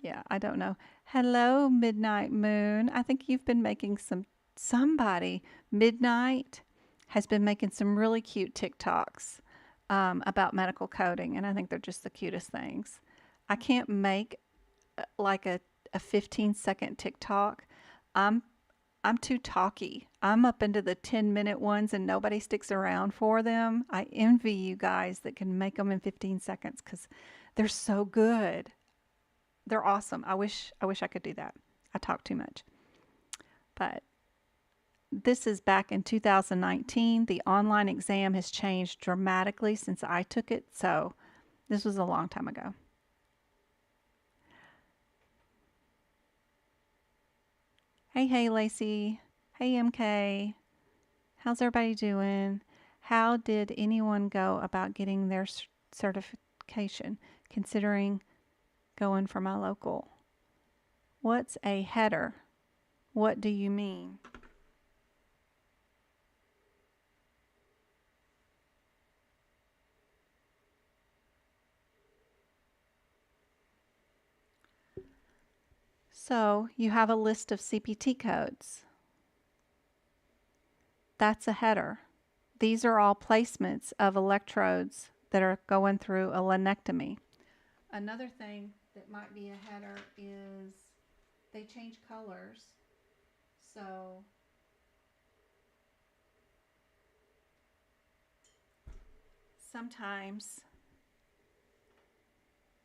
yeah, I don't know. Hello, Midnight Moon. I think you've been making somebody, Midnight, has been making some really cute TikToks about medical coding, and I think they're just the cutest things. I can't make like a 15-second TikTok. I'm too talky. I'm up into the 10-minute ones and nobody sticks around for them. I envy you guys that can make them in 15 seconds because they're so good. They're awesome. I wish I could do that. I talk too much. But this is back in 2019. The online exam has changed dramatically since I took it, so this was a long time ago. Hey, Lacey. Hey, MK. How's everybody doing? How did anyone go about getting their certification, considering going for my local? What's a header? What do you mean? So you have a list of CPT codes. That's a header. These are all placements of electrodes that are going through a laminectomy. Another thing that might be a header is they change colors. So sometimes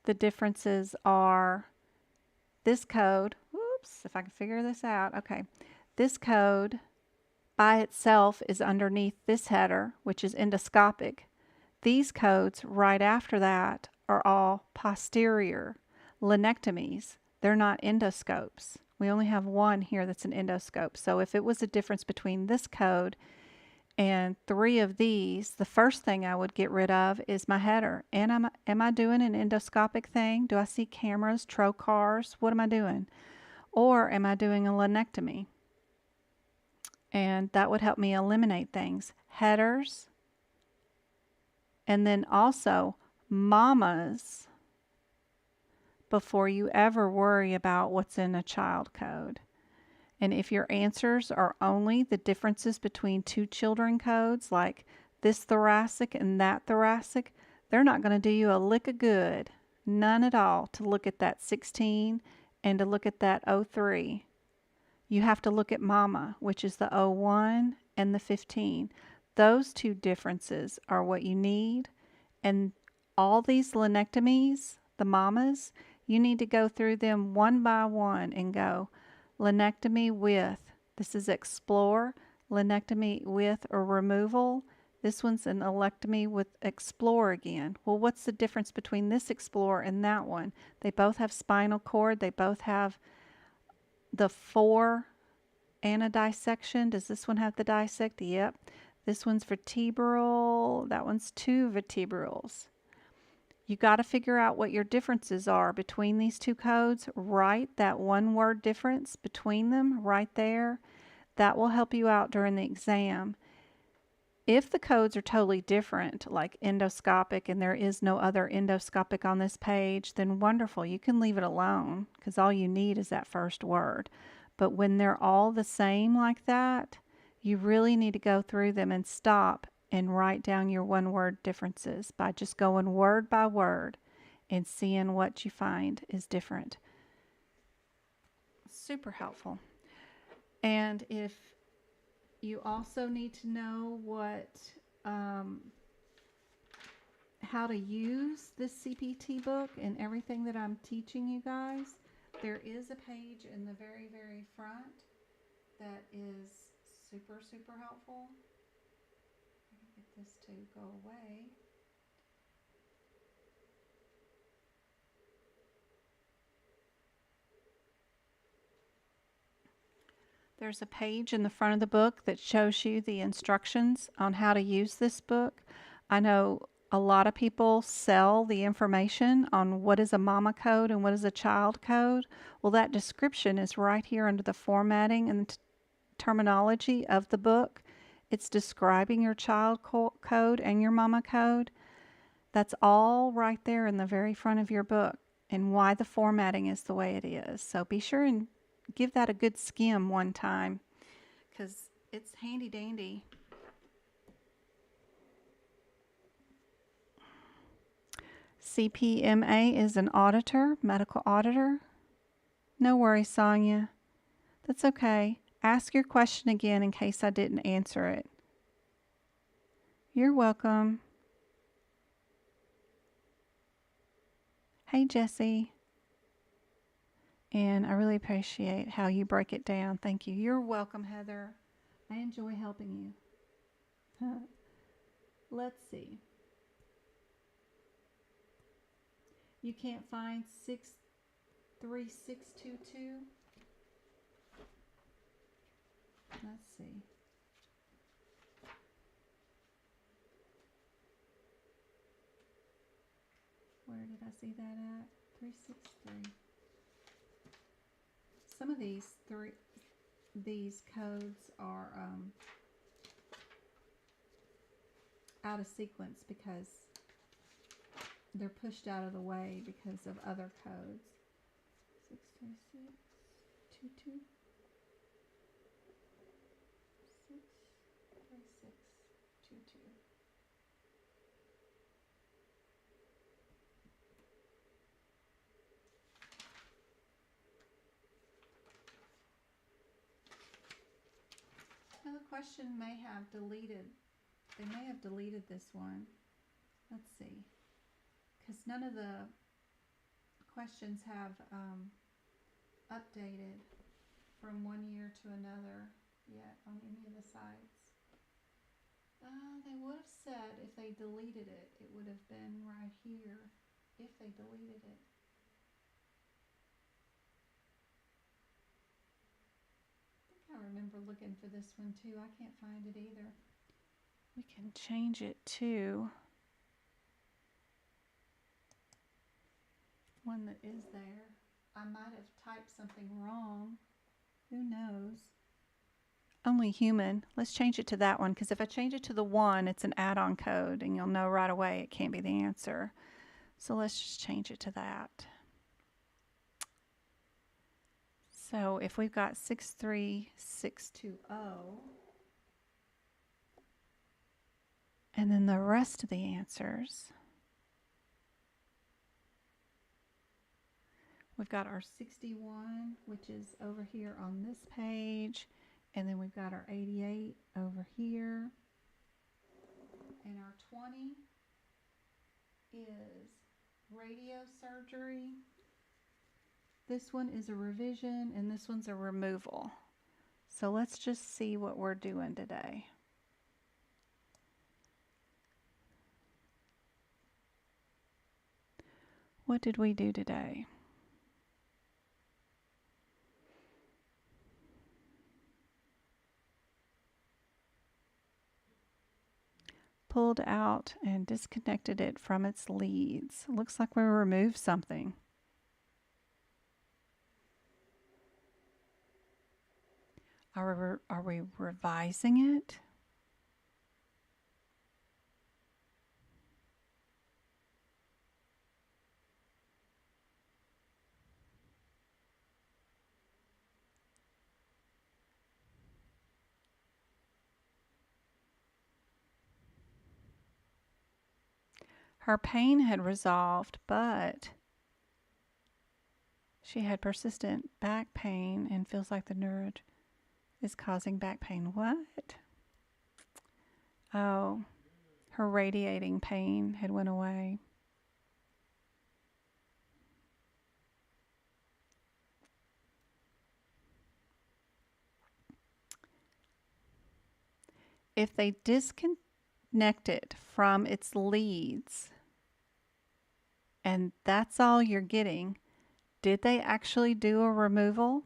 the differences are this code, oops, if I can figure this out, okay. This code by itself is underneath this header, which is endoscopic. These codes right after that are all posterior laminectomies. They're not endoscopes. We only have one here that's an endoscope. So if it was a difference between this code and 3 of these, the first thing I would get rid of is my header. And am I doing an endoscopic thing? Do I see cameras, trocars? What am I doing? Or am I doing a laminectomy? And that would help me eliminate things. Headers, and then also mamas before you ever worry about what's in a child code. And if your answers are only the differences between 2 children codes, like this thoracic and that thoracic, they're not going to do you a lick of good, none at all, to look at that 16 and to look at that 03. You have to look at mama, which is the 01 and the 15. Those 2 differences are what you need. And all these laminectomies, the mamas, you need to go through them one by one and go laminectomy with, this is explore, laminectomy with or removal. This one's an electomy with explore again. Well, what's the difference between this explore and that one? They both have spinal cord. They both have the 4 and a dissection. Does this one have the dissect? Yep. This one's vertebral. That one's 2 vertebrals. You got to figure out what your differences are between these 2 codes. Write that 1 word difference between them right there. That will help you out during the exam. If the codes are totally different, like endoscopic, and there is no other endoscopic on this page, then wonderful. You can leave it alone because all you need is that first word. But when they're all the same like that, you really need to go through them and stop and write down your 1 word differences by just going word by word and seeing what you find is different. Super helpful. And if you also need to know what how to use this CPT book and everything that I'm teaching you guys, there is a page in the very, very front that is super, super helpful. I can get this to go away. There's a page in the front of the book that shows you the instructions on how to use this book. I know a lot of people sell the information on what is a mama code and what is a child code. Well, that description is right here under the formatting and terminology of the book. It's describing your child code and your mama code. That's all right there in the very front of your book and why the formatting is the way it is. So be sure and give that a good skim one time because it's handy dandy. CPMA is an auditor, medical auditor. No worries, Sonia. That's okay. Ask your question again in case I didn't answer it. You're welcome. Hey, Jessie. And I really appreciate how you break it down. Thank you. You're welcome, Heather. I enjoy helping you. Let's see. You can't find 63622? Let's see. Where did I see that at? 363. Some of these codes are out of sequence because they're pushed out of the way because of other codes. 63622. 63622. Now the question may have deleted. They may have deleted this one. Let's see. Because none of the questions have updated from one year to another yet on any of the sites. They would have said if they deleted it, it would have been right here if they deleted it. I remember looking for this one too. I can't find it either. We can change it to one that is there. I might have typed something wrong. Who knows? Only human. Let's change it to that one, because if I change it to the one, it's an add-on code and you'll know right away it can't be the answer. So let's just change it to that. So if we've got 63620, and then the rest of the answers, we've got our 61, which is over here on this page, and then we've got our 88 over here, and our 20 is radiosurgery. This one is a revision, and this one's a removal. So let's just see what we're doing today. What did we do today? Pulled out and disconnected it from its leads. Looks like we removed something. Are we revising it? Her pain had resolved, but she had persistent back pain and feels like the neurode is causing back pain. What? Oh, her radiating pain had went away. If they disconnect it from its leads, and that's all you're getting, did they actually do a removal?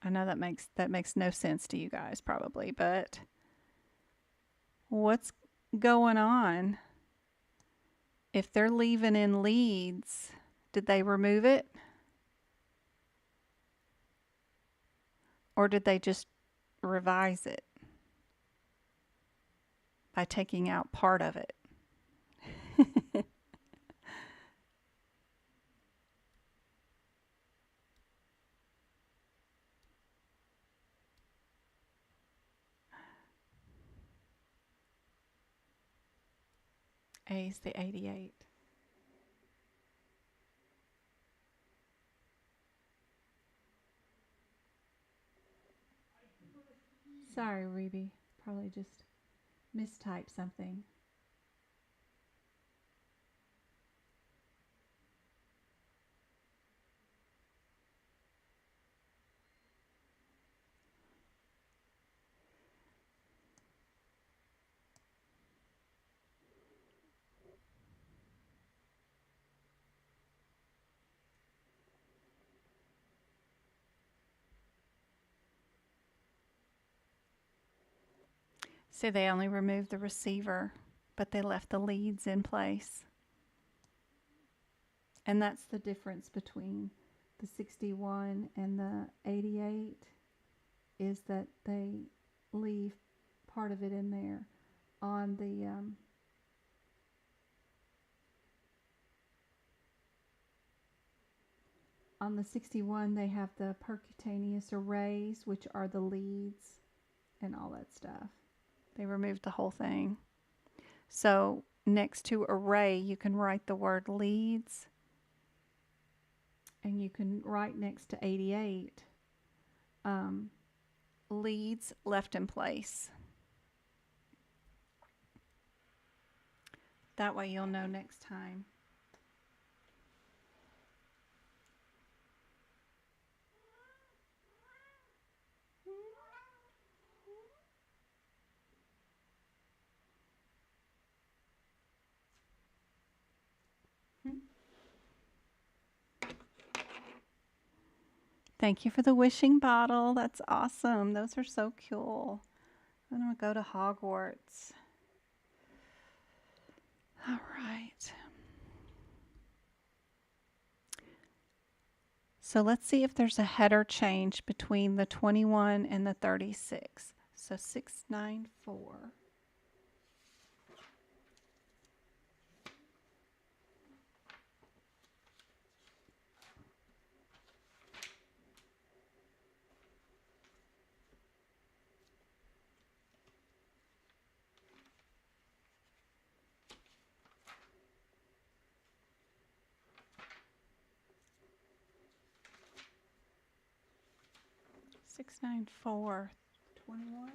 I know that makes no sense to you guys probably, but what's going on? If they're leaving in leads, did they remove it? Or did they just revise it by taking out part of it? A is the 88. Sorry, Reby. Probably just mistyped something. See, they only removed the receiver, but they left the leads in place. And that's the difference between the 61 and the 88, is that they leave part of it in there. On the 61, they have the percutaneous arrays, which are the leads and all that stuff. They removed the whole thing. So next to array, you can write the word leads. And you can write next to 88, leads left in place. That way you'll know next time. Thank you for the wishing bottle. That's awesome. Those are so cool. I'm going to go to Hogwarts. All right. So let's see if there's a header change between the 21 and the 36. So 694. Six, 9, 4, 21.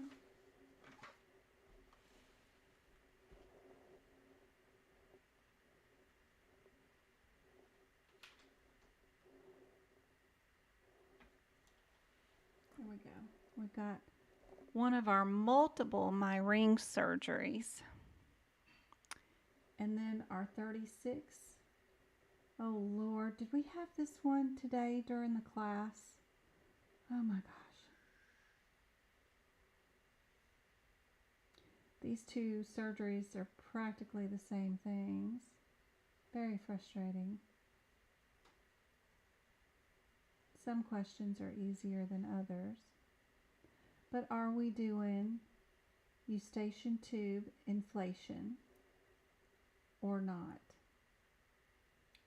There we go. We've got one of our multiple my ring surgeries. And then our 36. Oh Lord, did we have this one today during the class? Oh my gosh. These two surgeries are practically the same things. Very frustrating. Some questions are easier than others. But are we doing eustachian tube inflation or not?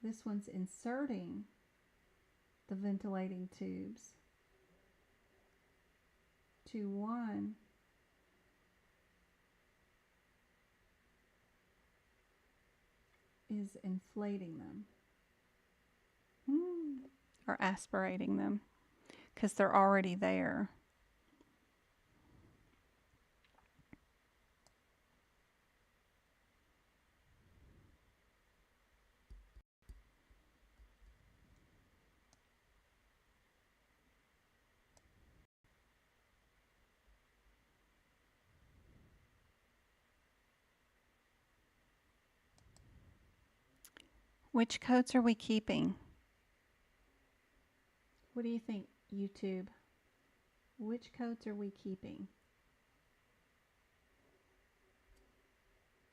This one's inserting the ventilating tubes. 2-1 is inflating them. Or aspirating them, because they're already there. Which codes are we keeping? What do you think, YouTube? Which codes are we keeping?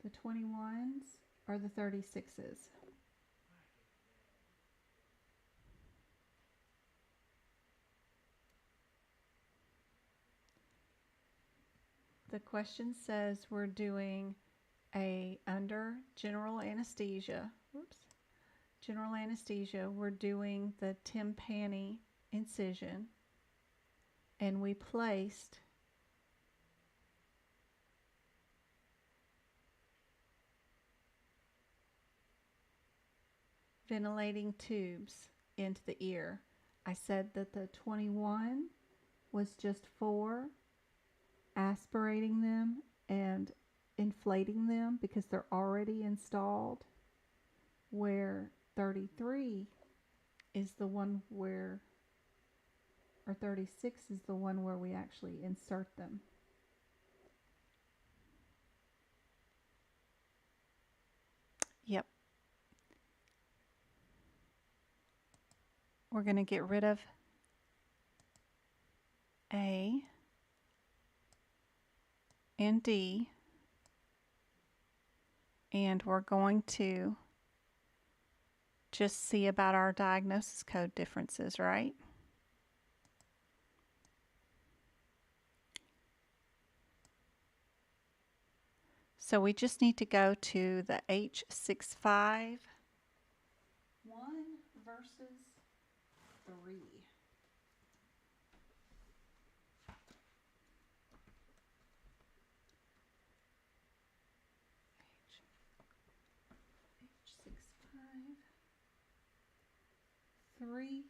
The 21s or the 36s? The question says we're doing under general anesthesia. General anesthesia, we're doing the tympani incision, and we placed ventilating tubes into the ear. I said that the 21 was just for aspirating them and inflating them because they're already installed, where 33 is the one where, or 36 is the one where we actually insert them. Yep. We're going to get rid of A. and D, and we're going to just see about our diagnosis code differences, right? So we just need to go to the H651 versus 3. H65. 3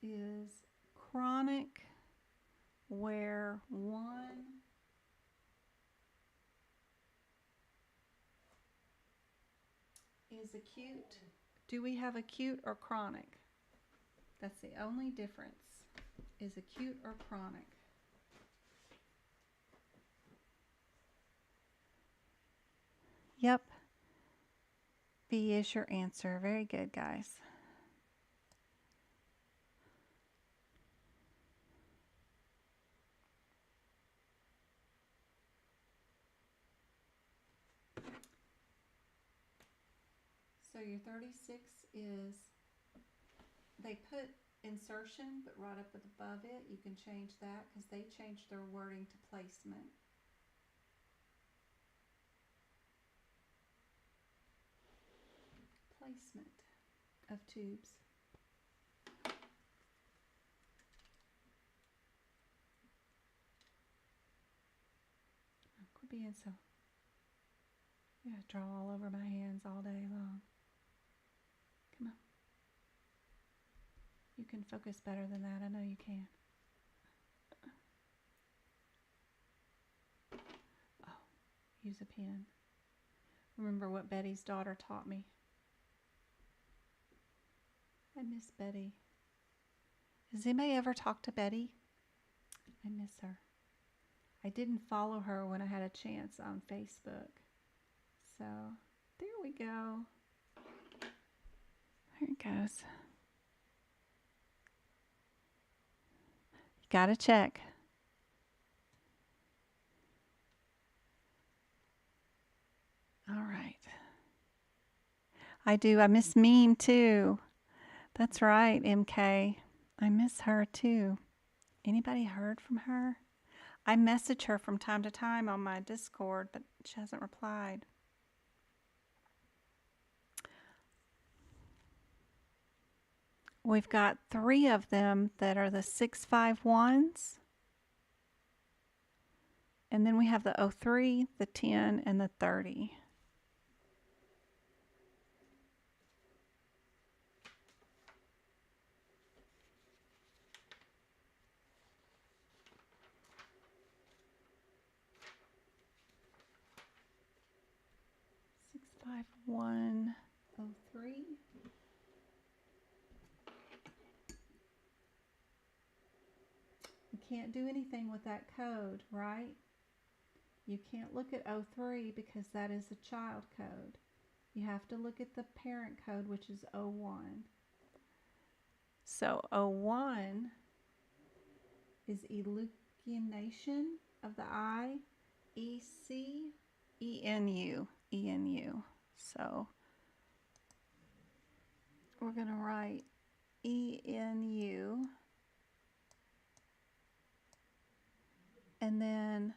is chronic, where 1 is acute. Do we have acute or chronic? That's the only difference, is acute or chronic. Yep. B is your answer. Very good, guys. So your 36 is, they put insertion, but right up above it, you can change that because they changed their wording to placement. Placement of tubes. Quit being so, you gotta draw all over my hands all day long. Come on. You can focus better than that. I know you can. Oh, use a pen. Remember what Betty's daughter taught me. I miss Betty. Has anybody ever talked to Betty? I miss her. I didn't follow her when I had a chance on Facebook. So, there we go. There it goes. You gotta check. All right. I do. I miss Meme too. That's right, MK. I miss her too. Anybody heard from her? I message her from time to time on my Discord, but she hasn't replied. We've got 3 of them that are the 651s. And then we have the 03, the 10, and the 30. Six, 5, 1, 03. You can't do anything with that code, right? You can't look at 03 because that is a child code. You have to look at the parent code, which is 01. So 01 is elucidation of the eye, ECENU, ENU. So we're going to write ENU, and then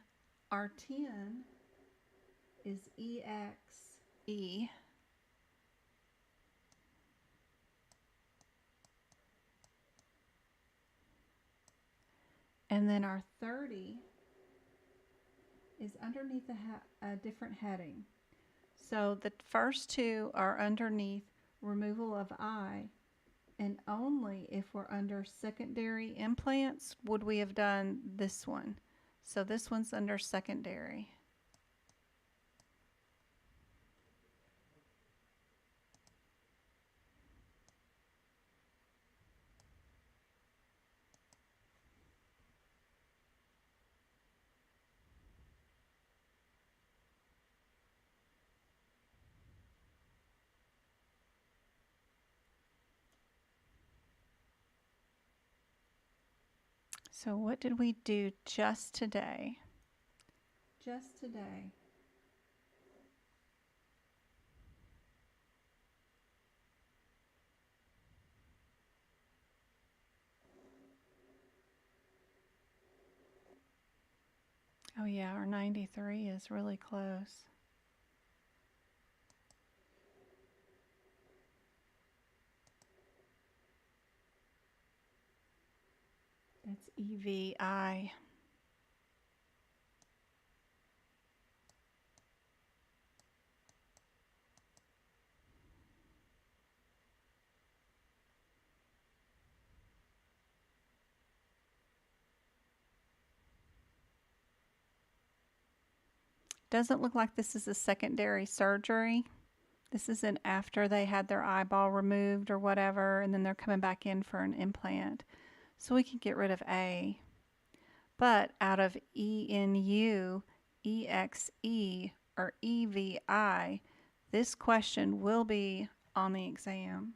our 10 is EXE. And then our 30 is underneath a different heading. So the first 2 are underneath removal of eye, and only if we're under secondary implants would we have done this one. So this one's under secondary. So what did we do just today? just today. Oh yeah, our 93 is really close. That's EVI. Doesn't look like this is a secondary surgery. This isn't after they had their eyeball removed or whatever, and then they're coming back in for an implant. So we can get rid of A. But out of ENU, EXE, or EVI, this question will be on the exam.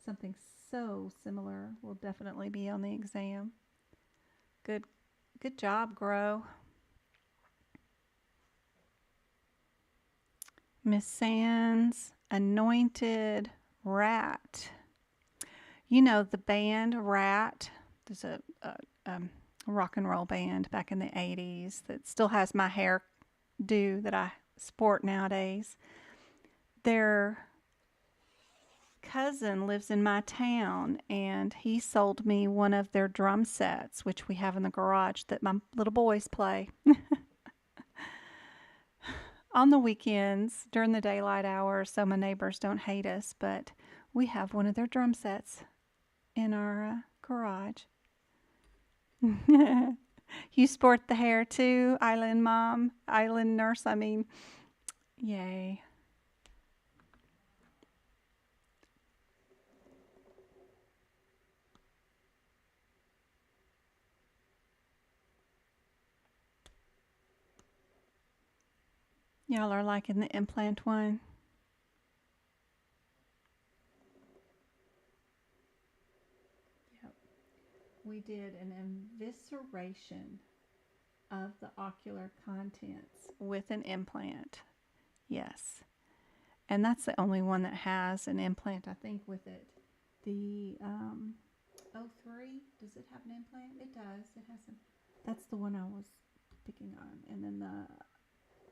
Something so similar will definitely be on the exam. Good job, Grow. Miss Sands, Anointed Rat. You know the band Rat. There's a rock and roll band back in the 80s that still has my hairdo that I sport nowadays. Their cousin lives in my town, and he sold me one of their drum sets, which we have in the garage, that my little boys play. On the weekends during the daylight hours, so my neighbors don't hate us, but we have one of their drum sets in our garage. You sport the hair too, Island Mom, Island Nurse, I mean. Yay. Y'all are liking the implant one. Yep. We did an evisceration of the ocular contents with an implant. Yes. And that's the only one that has an implant, I think, with it. The 03, does it have an implant? It does. It has a, that's the one I was picking on. And then the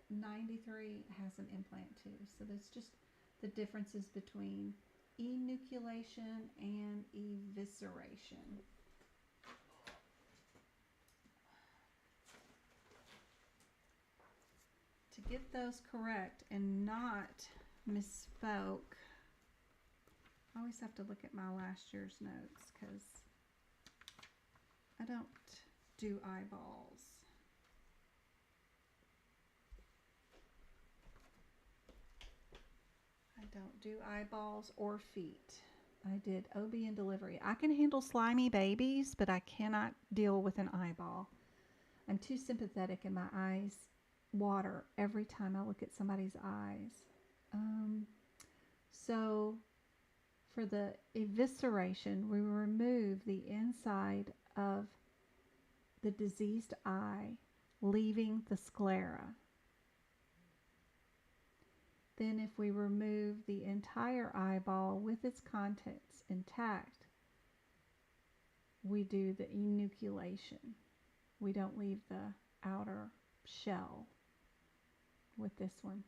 93 has an implant too. So that's just the differences between enucleation and evisceration. To get those correct and not misspoke, I always have to look at my last year's notes because I don't do eyeballs. I don't do eyeballs or feet. I did OB and delivery. I can handle slimy babies, but I cannot deal with an eyeball. I'm too sympathetic and my eyes water every time I look at somebody's eyes. So for the evisceration, we remove the inside of the diseased eye, leaving the sclera. Then if we remove the entire eyeball with its contents intact, we do the enucleation. We don't leave the outer shell with this one.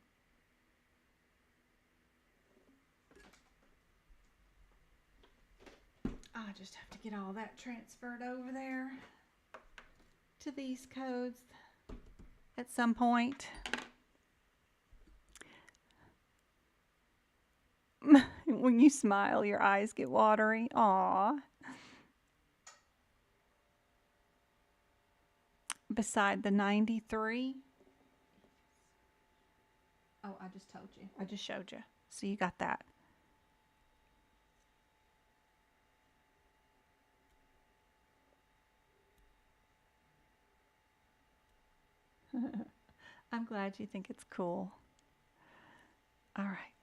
I just have to get all that transferred over there to these codes at some point. When you smile, your eyes get watery. Aww. Beside the 93. Oh, I just told you. I just showed you. So you got that. I'm glad you think it's cool. All right.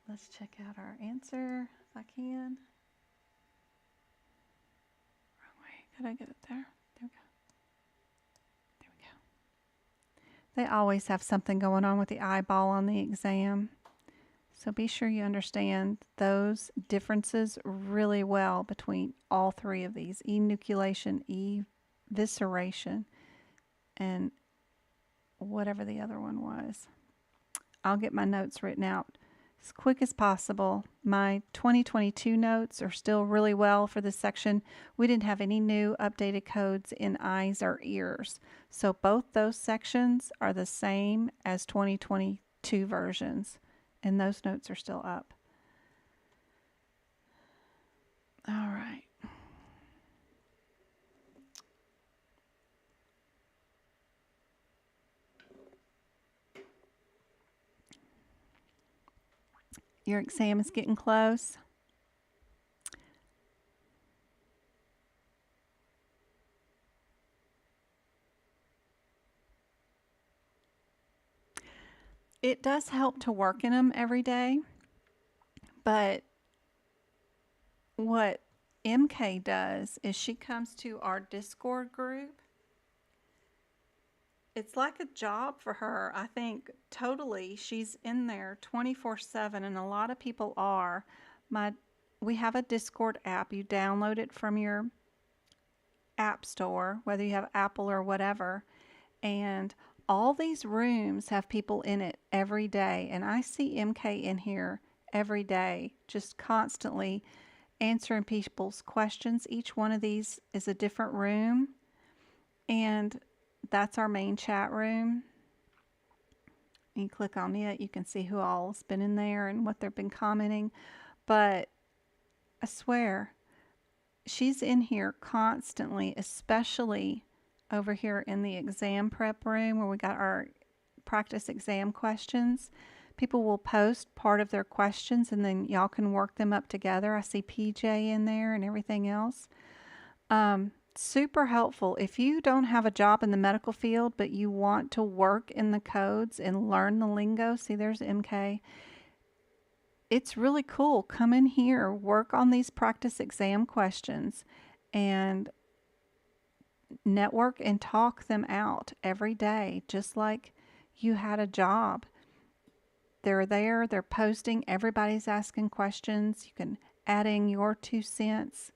Let's check out our answer if I can. Wrong way. Could I get it there? There we go. There we go. They always have something going on with the eyeball on the exam. So be sure you understand those differences really well between all three of these: enucleation, evisceration, and whatever the other one was. I'll get my notes written out as quick as possible. My 2022 notes are still really well for this section. We didn't have any new updated codes in eyes or ears. So both those sections are the same as 2022 versions, and those notes are still up. All right. Your exam is getting close. It does help to work in them every day, but what MK does is she comes to our Discord group. It's like a job for her. I think totally she's in there 24/7, and a lot of people are. We have a Discord app. You download it from your app store, whether you have Apple or whatever, and all these rooms have people in it every day, and I see MK in here every day, just constantly answering people's questions. Each one of these is a different room, and that's our main chat room. You click on it, you can see who all's been in there and what they've been commenting. But I swear, she's in here constantly, especially over here in the exam prep room where we got our practice exam questions. People will post part of their questions and then y'all can work them up together. I see PJ in there and everything else. Super helpful. If you don't have a job in the medical field, but you want to work in the codes and learn the lingo, see there's MK. It's really cool. Come in here, work on these practice exam questions, and network and talk them out every day, just like you had a job. They're there, they're posting, everybody's asking questions. You can add in your 2 cents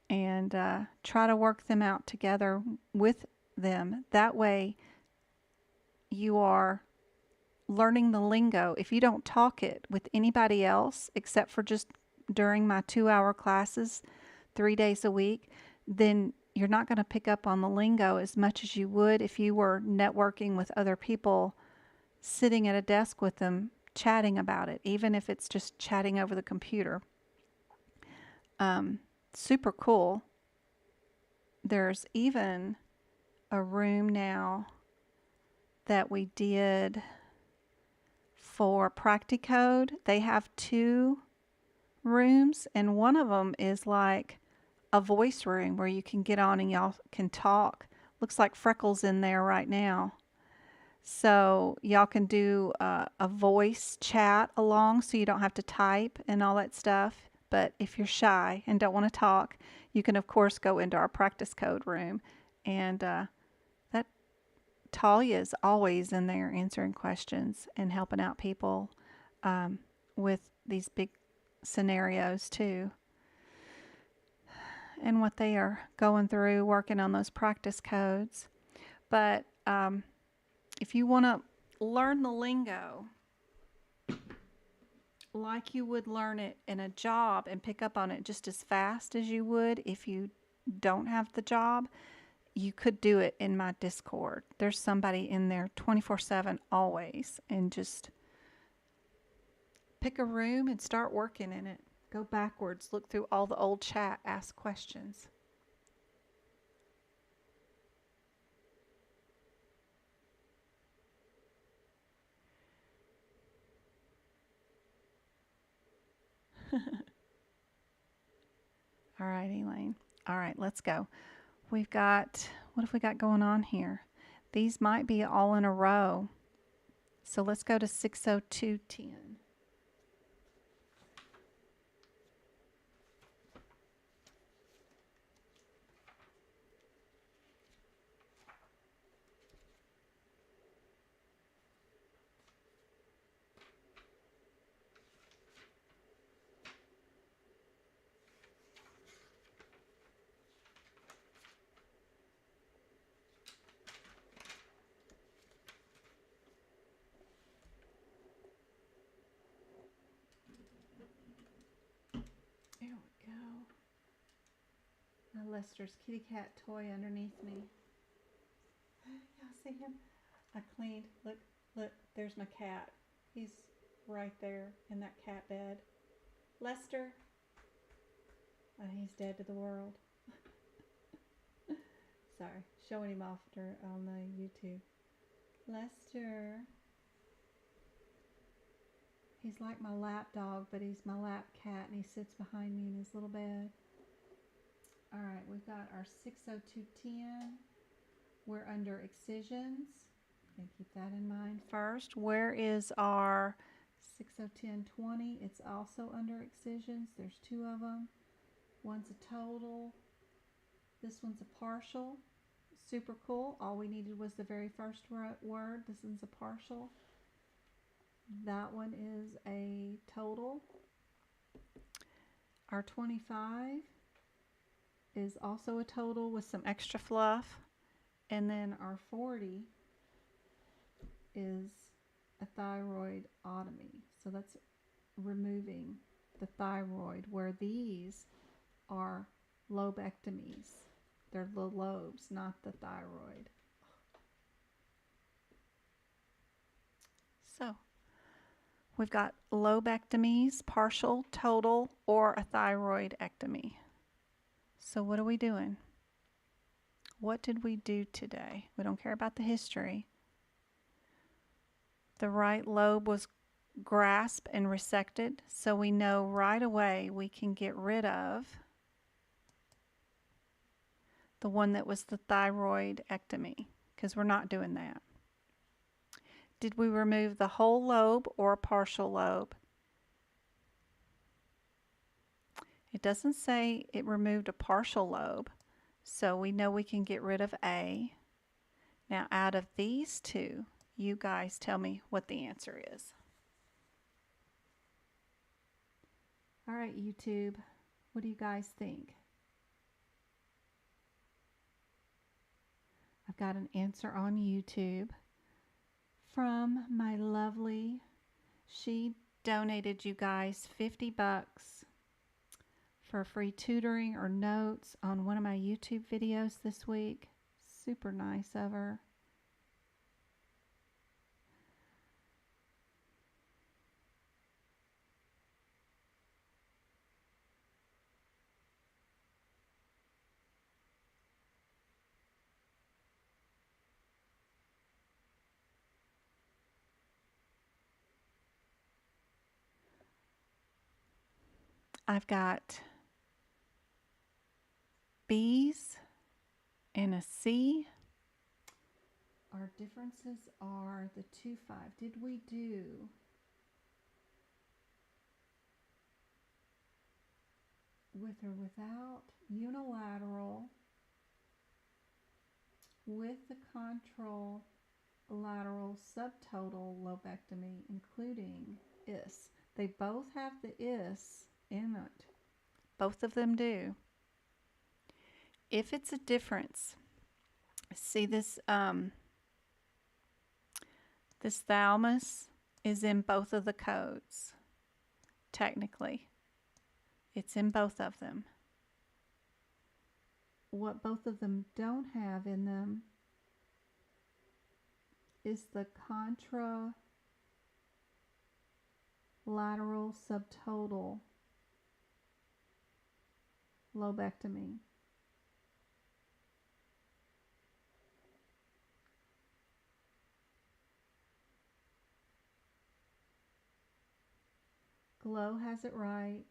and try to work them out together with them. That way you are learning the lingo. If you don't talk it with anybody else except for just during my 2-hour classes 3 days a week, then you're not going to pick up on the lingo as much as you would if you were networking with other people, sitting at a desk with them, chatting about it, even if it's just chatting over the computer. Super cool. There's even a room now that we did for PractiCode. Code. They have 2 rooms, and one of them is like a voice room where you can get on and y'all can talk. Looks like Freckles in there right now. So y'all can do a voice chat along so you don't have to type and all that stuff. But if you're shy and don't want to talk, you can, of course, go into our practice code room. And that Talia is always in there answering questions and helping out people with these big scenarios, too. And what they are going through, working on those practice codes. But if you want to learn the lingo like you would learn it in a job and pick up on it just as fast as you would if you don't have the job, you could do it in my Discord. There's somebody in there 24/7 always, and just pick a room and start working in it. Go backwards, look through all the old chat, ask questions. All right, Elaine. All right, let's go. We've got, what have we got going on here? These might be all in a row. So let's go to 60210. Lester's kitty cat toy underneath me. Y'all see him? I cleaned. Look, look, there's my cat. He's right there in that cat bed. Lester. Oh, he's dead to the world. Sorry, showing him off on the YouTube. Lester. He's like my lap dog, but he's my lap cat, and he sits behind me in his little bed. All right, we've got our 60210. We're under excisions. And keep that in mind first. Where is our 6021020? It's also under excisions. There's two of them. One's a total. This one's a partial. Super cool. All we needed was the very first word. This one's a partial. That one is a total. Our 25 is also a total with some extra fluff. And then our 40 is a thyroidotomy. So that's removing the thyroid, where these are lobectomies. They're the lobes, not the thyroid. So we've got lobectomies, partial, total, or a thyroidectomy. So what are we doing? What did we do today? We don't care about the history. The right lobe was grasped and resected, so we know right away we can get rid of the one that was the thyroidectomy, because we're not doing that. Did we remove the whole lobe or a partial lobe? It doesn't say it removed a partial lobe, so we know we can get rid of A. Now, out of these two, you guys tell me what the answer is. All right, YouTube, what do you guys think? I've got an answer on YouTube from my lovely, she donated you guys 50 bucks for free tutoring or notes on one of my YouTube videos this week. Super nice of her. I've got B's and a C. Our differences are the 2-5. Did we do with or without unilateral, with the contralateral subtotal lobectomy, including IS? They both have the IS in it. Both of them do. If it's a difference, see this this thalamus is in both of the codes. Technically, it's in both of them. What both of them don't have in them is the contralateral subtotal lobectomy. Glow has it right.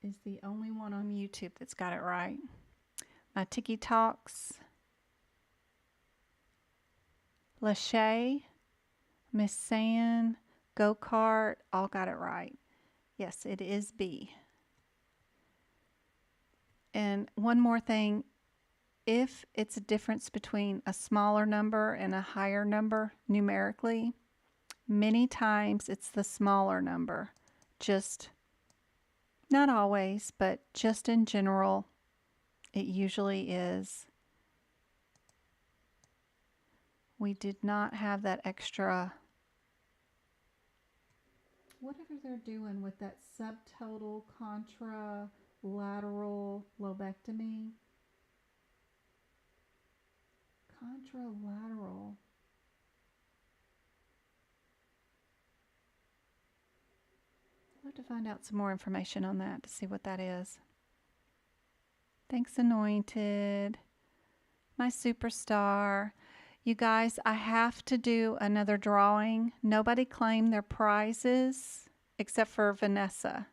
Is the only one on YouTube that's got it right. My TikToks, Lachey, Miss San, Go-Kart, all got it right. Yes, it is B. And one more thing, if it's a difference between a smaller number and a higher number numerically, many times it's the smaller number. Just, not always, but just in general, it usually is. We did not have that extra whatever they're doing with that subtotal contralateral lobectomy. Contralateral. I'll have to find out some more information on that to see what that is. Thanks, Anointed. My superstar. You guys, I have to do another drawing. Nobody claimed their prizes except for Vanessa.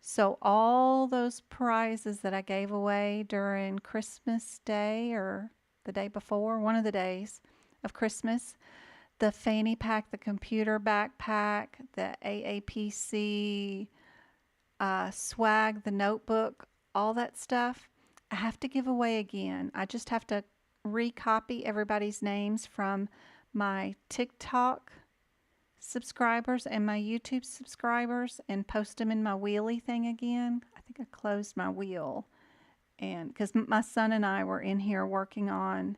So all those prizes that I gave away during Christmas Day or the day before, one of the days of Christmas, the fanny pack, the computer backpack, the AAPC swag, the notebook, all that stuff, I have to give away again. I just have to recopy everybody's names from my TikTok subscribers and my YouTube subscribers and post them in my wheelie thing again. I think I closed my wheel, and because my son and I were in here working on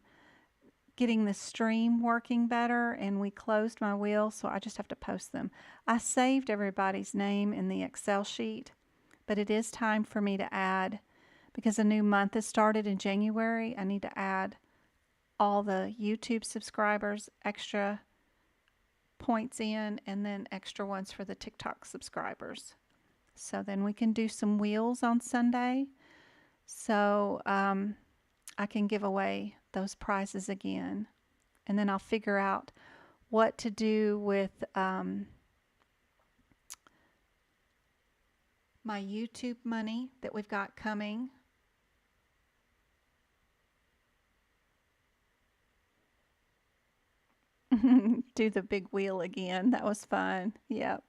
getting the stream working better, and we closed my wheel, so I just have to post them. I saved everybody's name in the Excel sheet, but it is time for me to add, because a new month has started in January, I need to add all the YouTube subscribers, extra points in, and then extra ones for the TikTok subscribers. So then we can do some wheels on Sunday. So I can give away those prizes again. And then I'll figure out what to do with my YouTube money that we've got coming. Do the big wheel again. That was fun. Yep.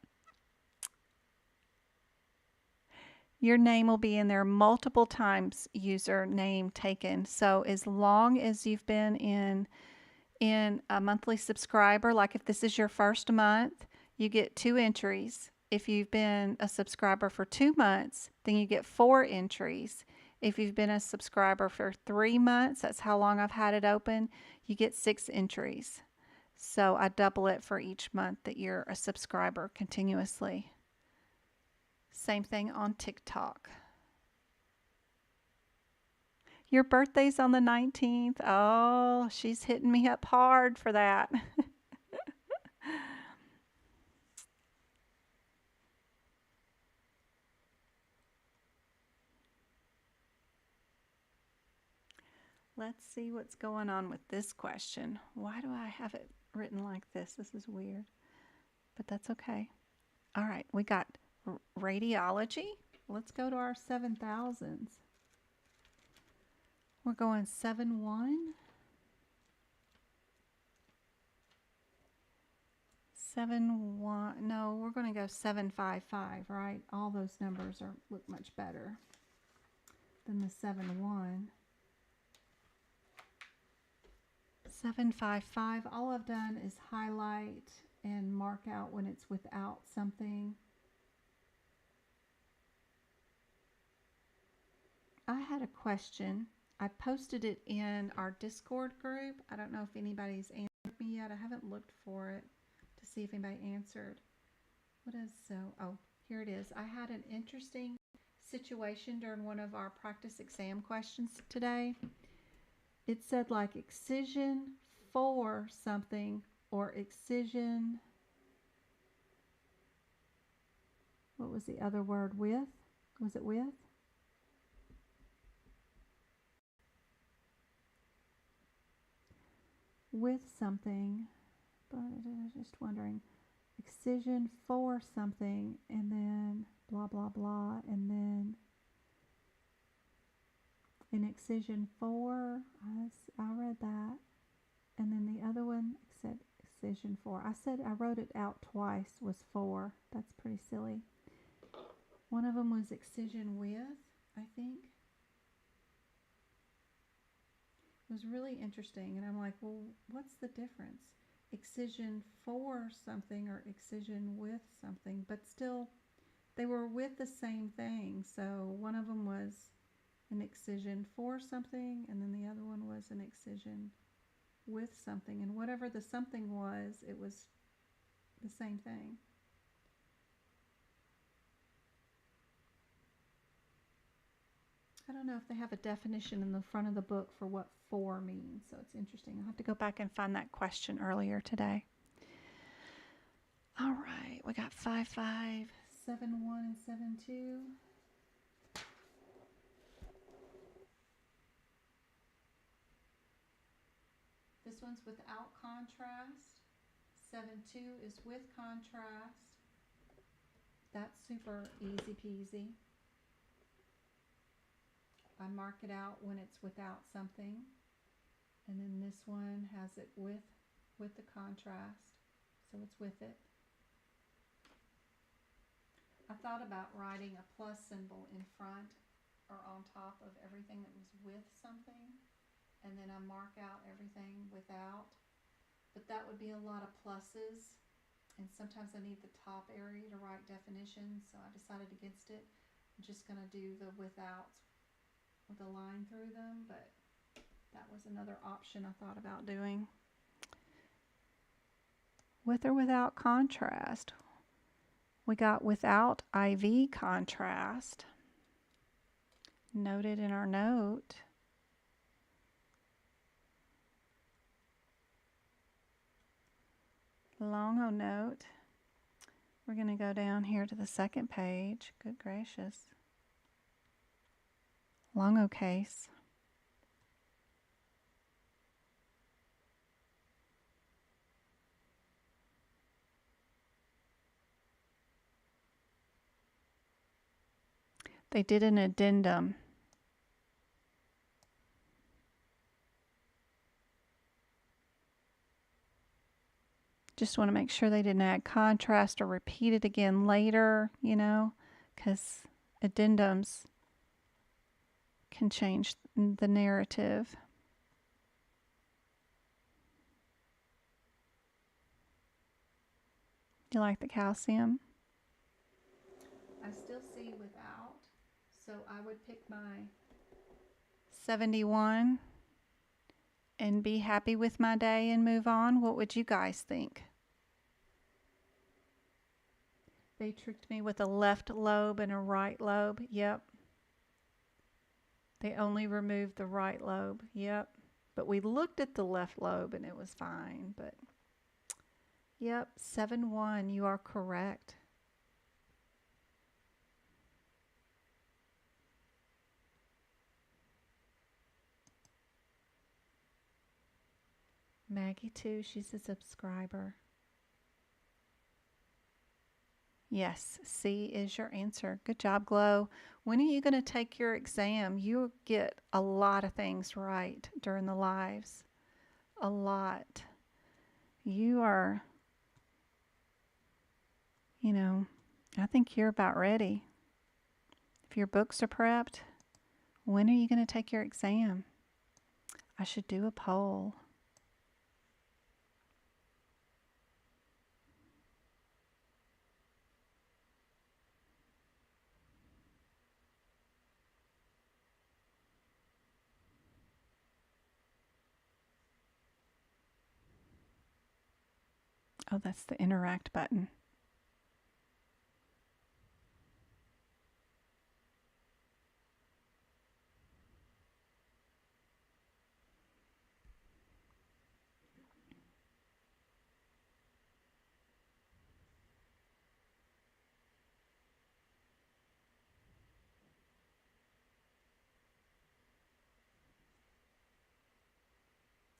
Your name will be in there multiple times, username taken. So as long as you've been in a monthly subscriber, like if this is your first month, you get 2 entries. If you've been a subscriber for 2 months, then you get 4 entries. If you've been a subscriber for 3 months, that's how long I've had it open, you get 6 entries. So I double it for each month that you're a subscriber continuously. Same thing on TikTok. Your birthday's on the 19th. Oh, she's hitting me up hard for that. Let's see what's going on with this question. Why do I have it written like this? This is weird, but that's okay. All right, we got radiology. Let's go to our 7000s. We're going 7-1. 7-1. No, we're going to go 7-5-5, right? All those numbers look much better than the 7-1. 7-5-5. All I've done is highlight and mark out when it's without something. I had a question. I posted it in our Discord group. I don't know if anybody's answered me yet. I haven't looked for it to see if anybody answered. What is so? Oh, here it is. I had an interesting situation during one of our practice exam questions today. It said like excision for something or excision. What was the other word? With? Was it with? With something, but I was just wondering, excision for something, and then blah blah blah, and then an excision for, I read that, and then the other one said excision for. I wrote it out twice, was for. That's pretty silly. One of them was excision with, I think. It was really interesting, and I'm like, well, what's the difference? Excision for something or excision with something, but still they were with the same thing. So one of them was an excision for something, and then the other one was an excision with something, and whatever the something was, it was the same thing. I don't know if they have a definition in the front of the book for what for means, so it's interesting. I'll have to go back and find that question earlier today. All right, we got 5, 5, 7, 1, and 7, 2. This one's without contrast. 7, 2 is with contrast. That's super easy peasy. I mark it out when it's without something. And then this one has it with the contrast. So it's with it. I thought about writing a plus symbol in front or on top of everything that was with something. And then I mark out everything without. But that would be a lot of pluses. And sometimes I need the top area to write definitions. So I decided against it. I'm just going to do the withouts with a line through them, but that was another option I thought about doing. With or without contrast? We got without IV contrast. Noted in our note. Long O note. We're going to go down here to the second page. Good gracious. Long O case. They did an addendum. Just want to make sure they didn't add contrast or repeat it again later, you know, because addendums can change the narrative. You like the calcium? I still see without, so I would pick my 71 and be happy with my day and move on. What would you guys think? They tricked me with a left lobe and a right lobe. Yep. They only removed the right lobe. Yep. But we looked at the left lobe and it was fine. But yep, 7-1, you are correct. Maggie too, she's a subscriber. Yes, C is your answer. Good job, Glow. When are you going to take your exam? You get a lot of things right during the lives. A lot. You are, you know, I think you're about ready. If your books are prepped, when are you going to take your exam? I should do a poll. Oh, that's the interact button.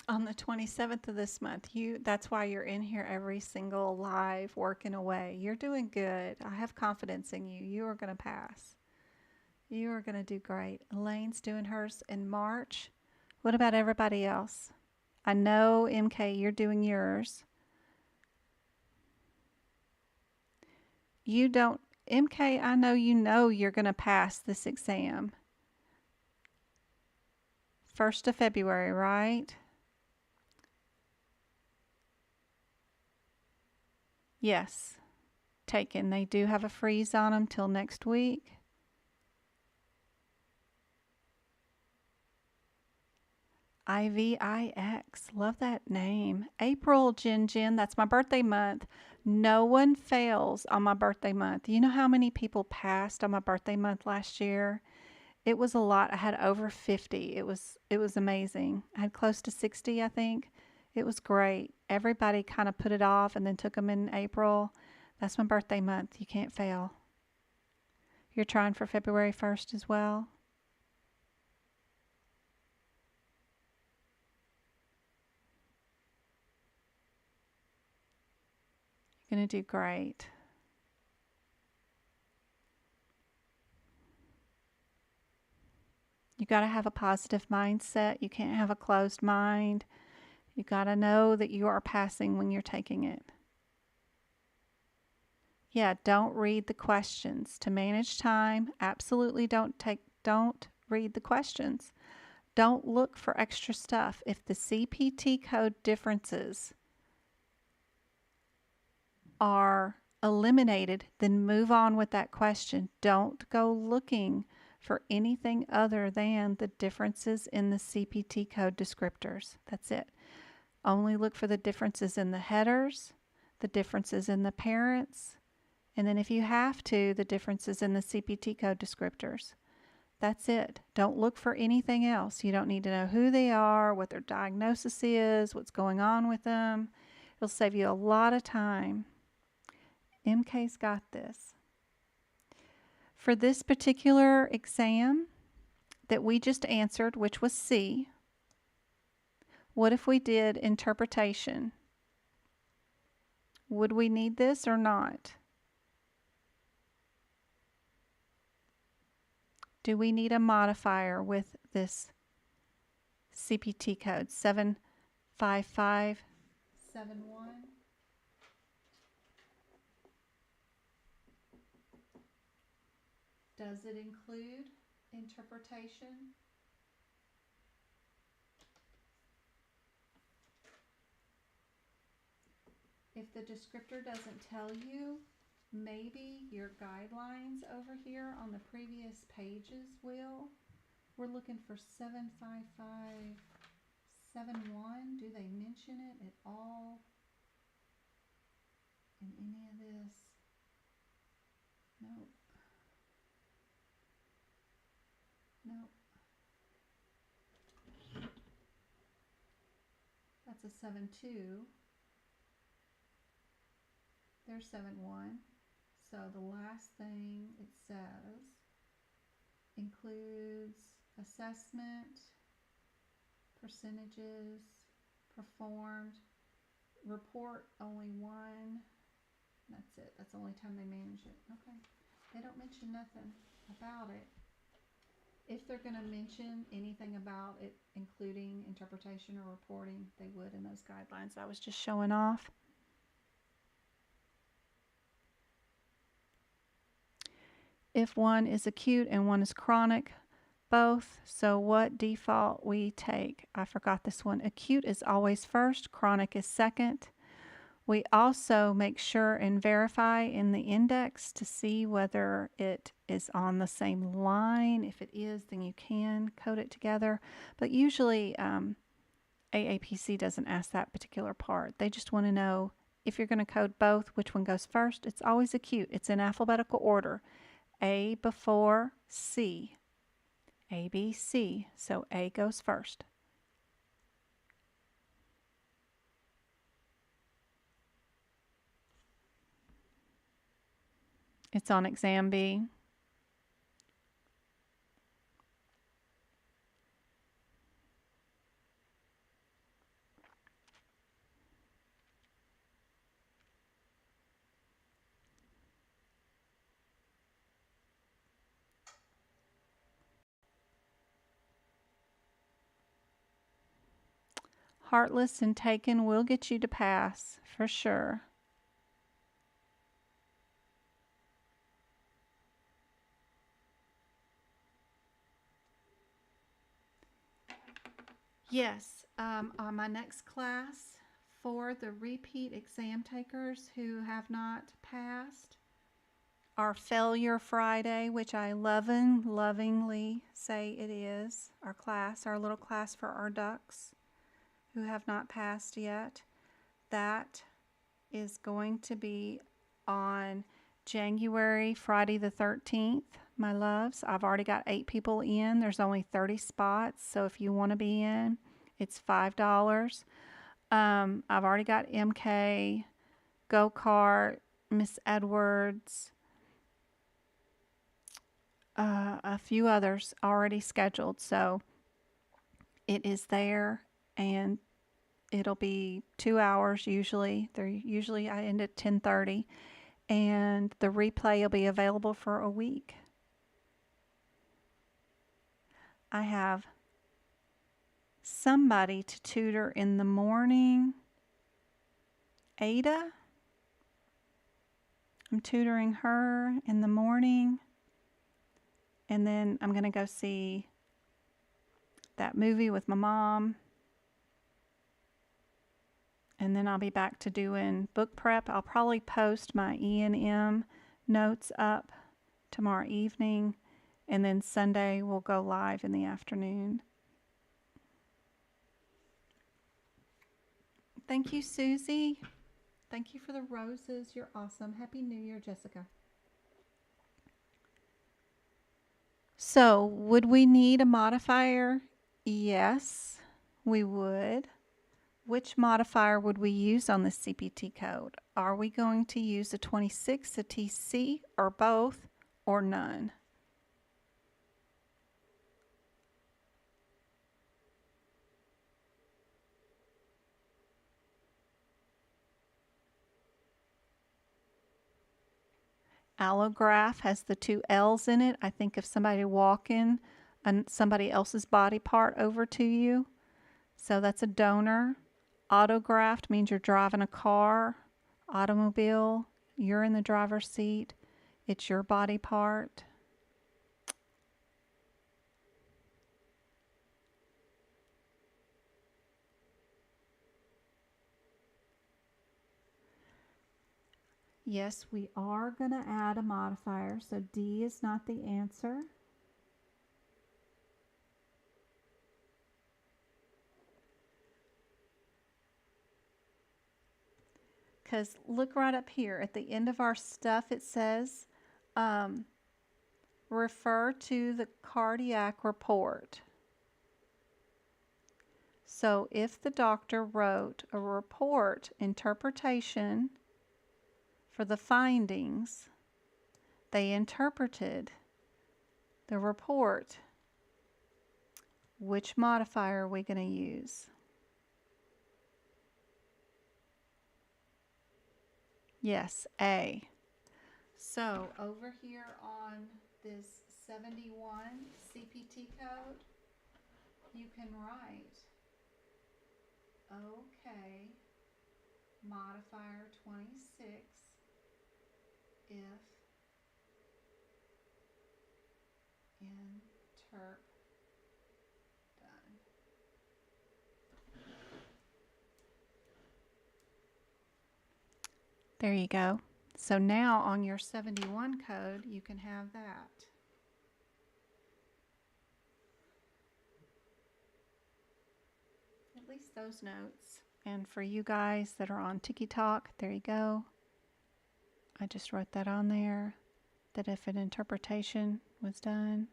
On the 27th of this month, that's why you're in here every single live working away. You're doing good. I have confidence in you. You are going to pass. You are going to do great. Elaine's doing hers in March. What about everybody else? I know, MK, you're doing yours. You don't, MK, I know you're going to pass this exam. 1st of February, right? Yes, taken. They do have a freeze on them till next week. IVIX, love that name. April, Jen, that's my birthday month. No one fails on my birthday month. You know how many people passed on my birthday month last year? It was a lot. I had over 50. It was amazing. I had close to 60, I think. It was great. Everybody kind of put it off and then took them in April. That's my birthday month. You can't fail. You're trying for February 1st as well? You're going to do great. You got to have a positive mindset. You can't have a closed mind. You got to know that you are passing when you're taking it. Yeah, don't read the questions. To manage time, absolutely don't read the questions. Don't look for extra stuff. If the CPT code differences are eliminated, then move on with that question. Don't go looking for anything other than the differences in the CPT code descriptors. That's it. Only look for the differences in the headers, the differences in the parents, and then if you have to, the differences in the CPT code descriptors. That's it. Don't look for anything else. You don't need to know who they are, what their diagnosis is, what's going on with them. It'll save you a lot of time. MK's got this. For this particular exam that we just answered, which was C, what if we did interpretation? Would we need this or not? Do we need a modifier with this CPT code 75571? Does it include interpretation? If the descriptor doesn't tell you, maybe your guidelines over here on the previous pages will. We're looking for 75571. Do they mention it at all in any of this? Nope. Nope. That's a 7.2. There's 7.1. So the last thing it says includes assessment, percentages, performed, report only one. That's it. That's the only time they manage it. Okay. They don't mention nothing about it. If they're going to mention anything about it, including interpretation or reporting, they would in those guidelines I was just showing off. If one is acute and one is chronic, both. So what default we take? I forgot this one. Acute is always first, chronic is second. We also make sure and verify in the index to see whether it is on the same line. If it is, then you can code it together. But usually AAPC doesn't ask that particular part. They just want to know if you're going to code both, which one goes first. It's always acute. It's in alphabetical order. A before C. A, B, C. So A goes first. It's on exam B. Heartless and Taken will get you to pass, for sure. Yes, on my next class for the repeat exam takers who have not passed, our Failure Friday, which I lovingly say it is, our class, our little class for our ducks who have not passed yet, that is going to be on Friday the 13th. my loves. I've already got 8 people in. There's only 30 spots, so if you want to be in, it's $5. I've already got MK, Go-Kart, Miss Edwards, a few others already scheduled, so it is there, and it'll be 2 hours usually. I end at 10:30, and the replay will be available for a week. I have somebody to tutor in the morning. Ada, I'm tutoring her in the morning, and then I'm going to go see that movie with my mom, and then I'll be back to doing book prep. I'll probably post my E&M notes up tomorrow evening, and then Sunday we'll go live in the afternoon. Thank you, Susie. Thank you for the roses. You're awesome. Happy New Year, Jessica. So, would we need a modifier? Yes, we would. Which modifier would we use on the CPT code? Are we going to use a 26, a TC, or both, or none? Allograft has the 2 L's in it. I think if somebody walking somebody else's body part over to you, so that's a donor. Autograft means you're driving a car, automobile, you're in the driver's seat, it's your body part. Yes, we are going to add a modifier, so D is not the answer. Because look right up here at the end of our stuff, it says refer to the cardiac report. So if the doctor wrote a report interpretation for the findings, they interpreted the report. Which modifier are we going to use? Yes, A. So over here on this 71 CPT code, you can write OK, modifier 26, if interp done. There you go. So now on your 71 code, you can have that. At least those notes. And for you guys that are on TicTok, there you go. I just wrote that on there, that if an interpretation was done,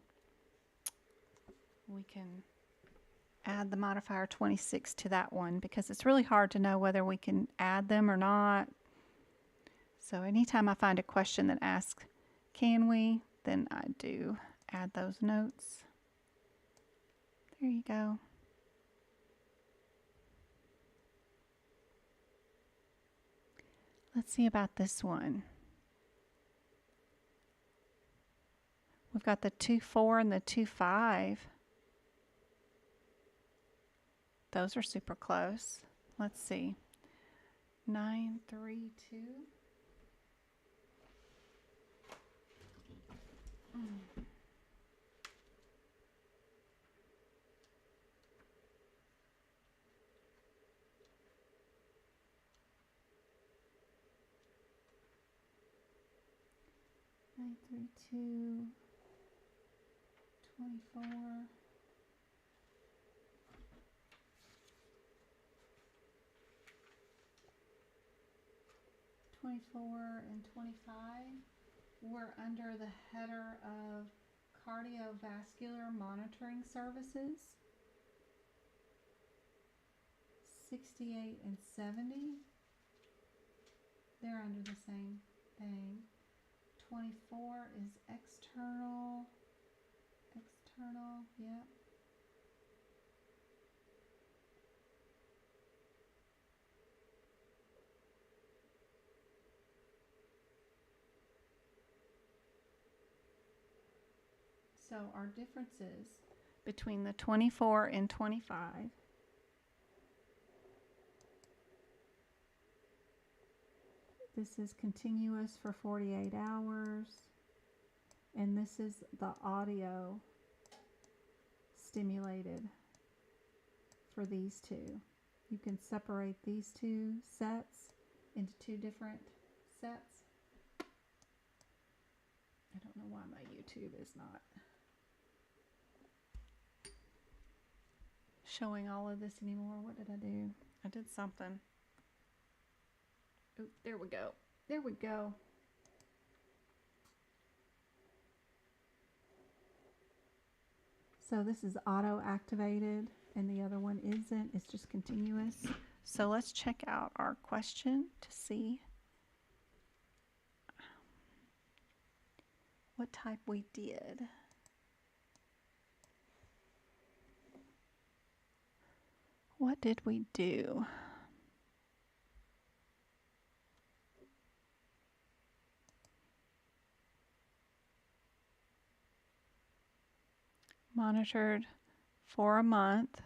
we can add the modifier 26 to that one, because it's really hard to know whether we can add them or not. So anytime I find a question that asks, can we, then I do add those notes. There you go. Let's see about this one. We've got the 2-4 and the 2-5. Those are super close. Let's see. 9-3-2. 9-3-2. 24. 24 and 25. we're under the header of cardiovascular monitoring services. 68 and 70, they're under the same thing. 24 is external, yep. So our differences between the 24 and 25. This is continuous for 48 hours. And this is the audio stimulated for these two. You can separate these two sets into two different sets. I don't know why my YouTube is not showing all of this anymore. What did I do? I did something. Oh, there we go. There we go. So this is auto activated and the other one isn't. It's just continuous. So let's check out our question to see what type we did. What did we do? Monitored for a month.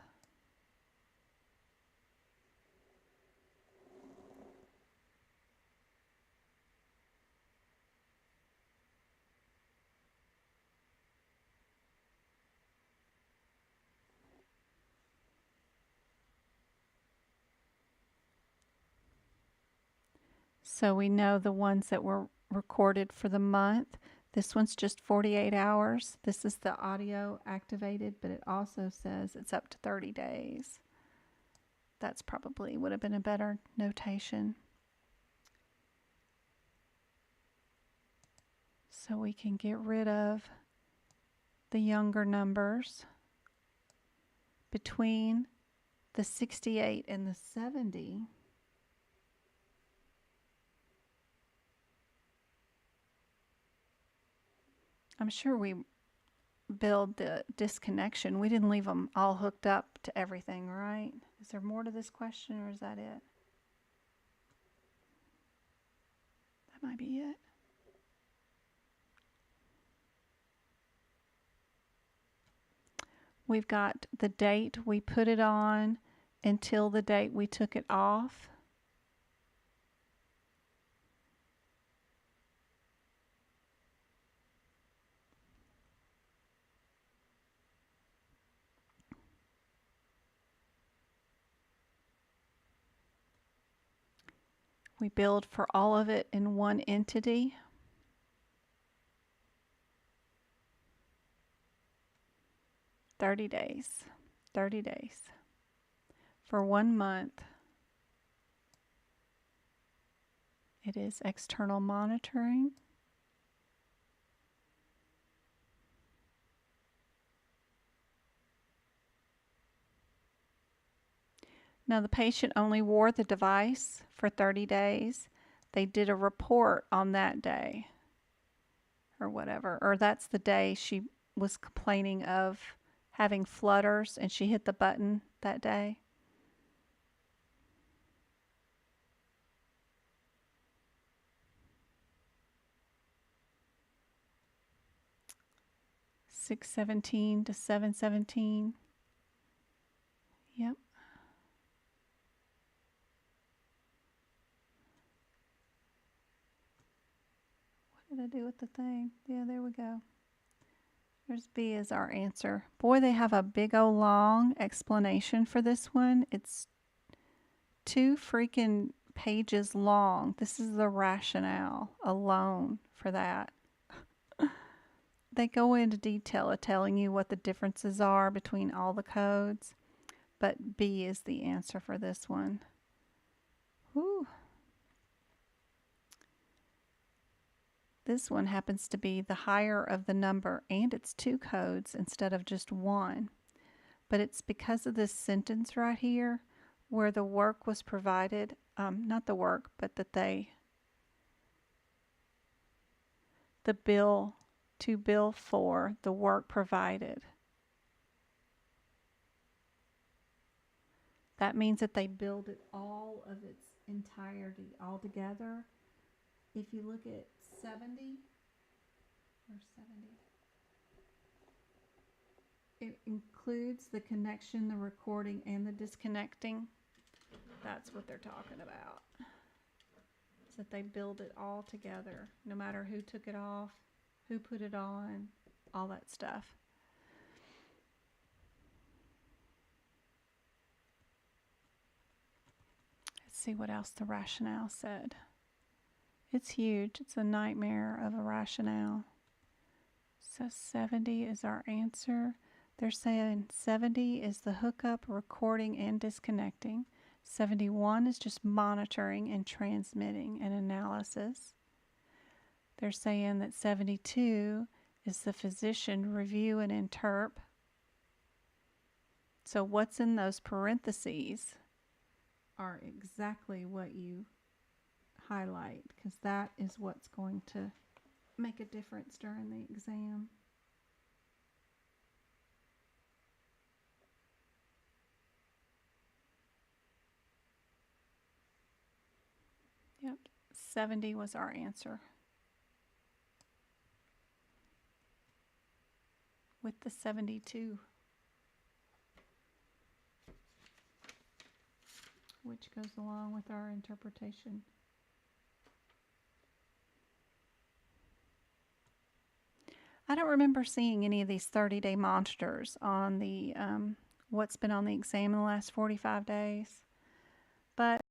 So we know the ones that were recorded for the month. This one's just 48 hours. This is the audio activated, but it also says it's up to 30 days. That's probably would have been a better notation. So we can get rid of the younger numbers. Between the 68 and the 70, I'm sure we build the disconnection. We didn't leave them all hooked up to everything, right? Is there more to this question, or is that it? That might be it. We've got the date we put it on until the date we took it off. We billed for all of it in one entity. $30 days. 30 days. For 1 month, it is external monitoring. Now the patient only wore the device for 30 days. They did a report on that day or whatever, or that's the day she was complaining of having flutters and she hit the button that day. $617 to $717. Yep. What did I do with the thing? Yeah, there we go. There's B as our answer. Boy, they have a big old long explanation for this one. It's 2 freaking pages long. This is the rationale alone for that. They go into detail of telling you what the differences are between all the codes, but B is the answer for this one. Whew. This one happens to be the higher of the number, and it's 2 codes instead of just 1. But it's because of this sentence right here where the work was provided, not the work, but that the bill to bill for the work provided. That means that they billed it all of its entirety all together. If you look at 70, or 70, it includes the connection, the recording, and the disconnecting. That's what they're talking about. Is that they billed it all together, no matter who took it off, who put it on, all that stuff. Let's see what else the rationale said. It's huge. It's a nightmare of a rationale. So 70 is our answer. They're saying 70 is the hookup, recording, and disconnecting. 71 is just monitoring and transmitting and analysis. They're saying that 72 is the physician, review, and interp. So what's in those parentheses are exactly what you highlight, because that is what's going to make a difference during the exam. Yep, 70 was our answer. With the 72, which goes along with our interpretation. I don't remember seeing any of these 30-day monitors on the what's been on the exam in the last 45 days, but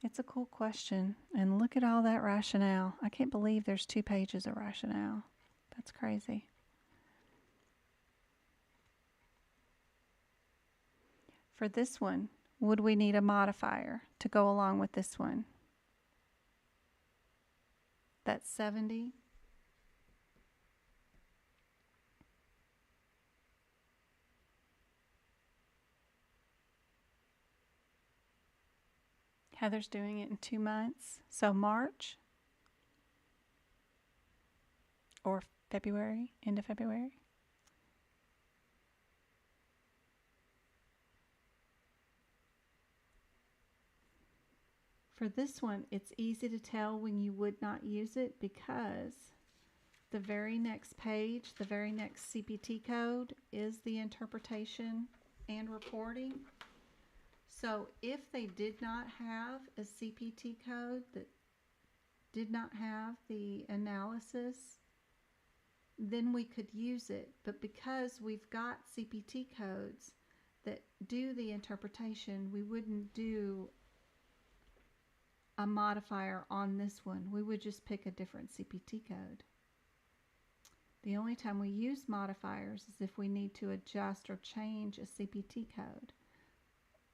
it's a cool question. And look at all that rationale. I can't believe there's 2 pages of rationale. That's crazy. For this one, would we need a modifier to go along with this one? That's 70. Heather's doing it in 2 months. So March or February, end of February. For this one, it's easy to tell when you would not use it because the very next page, the very next CPT code is the interpretation and reporting. So if they did not have a CPT code that did not have the analysis, then we could use it. But because we've got CPT codes that do the interpretation, we wouldn't do a modifier on this one. We would just pick a different CPT code. The only time we use modifiers is if we need to adjust or change a CPT code.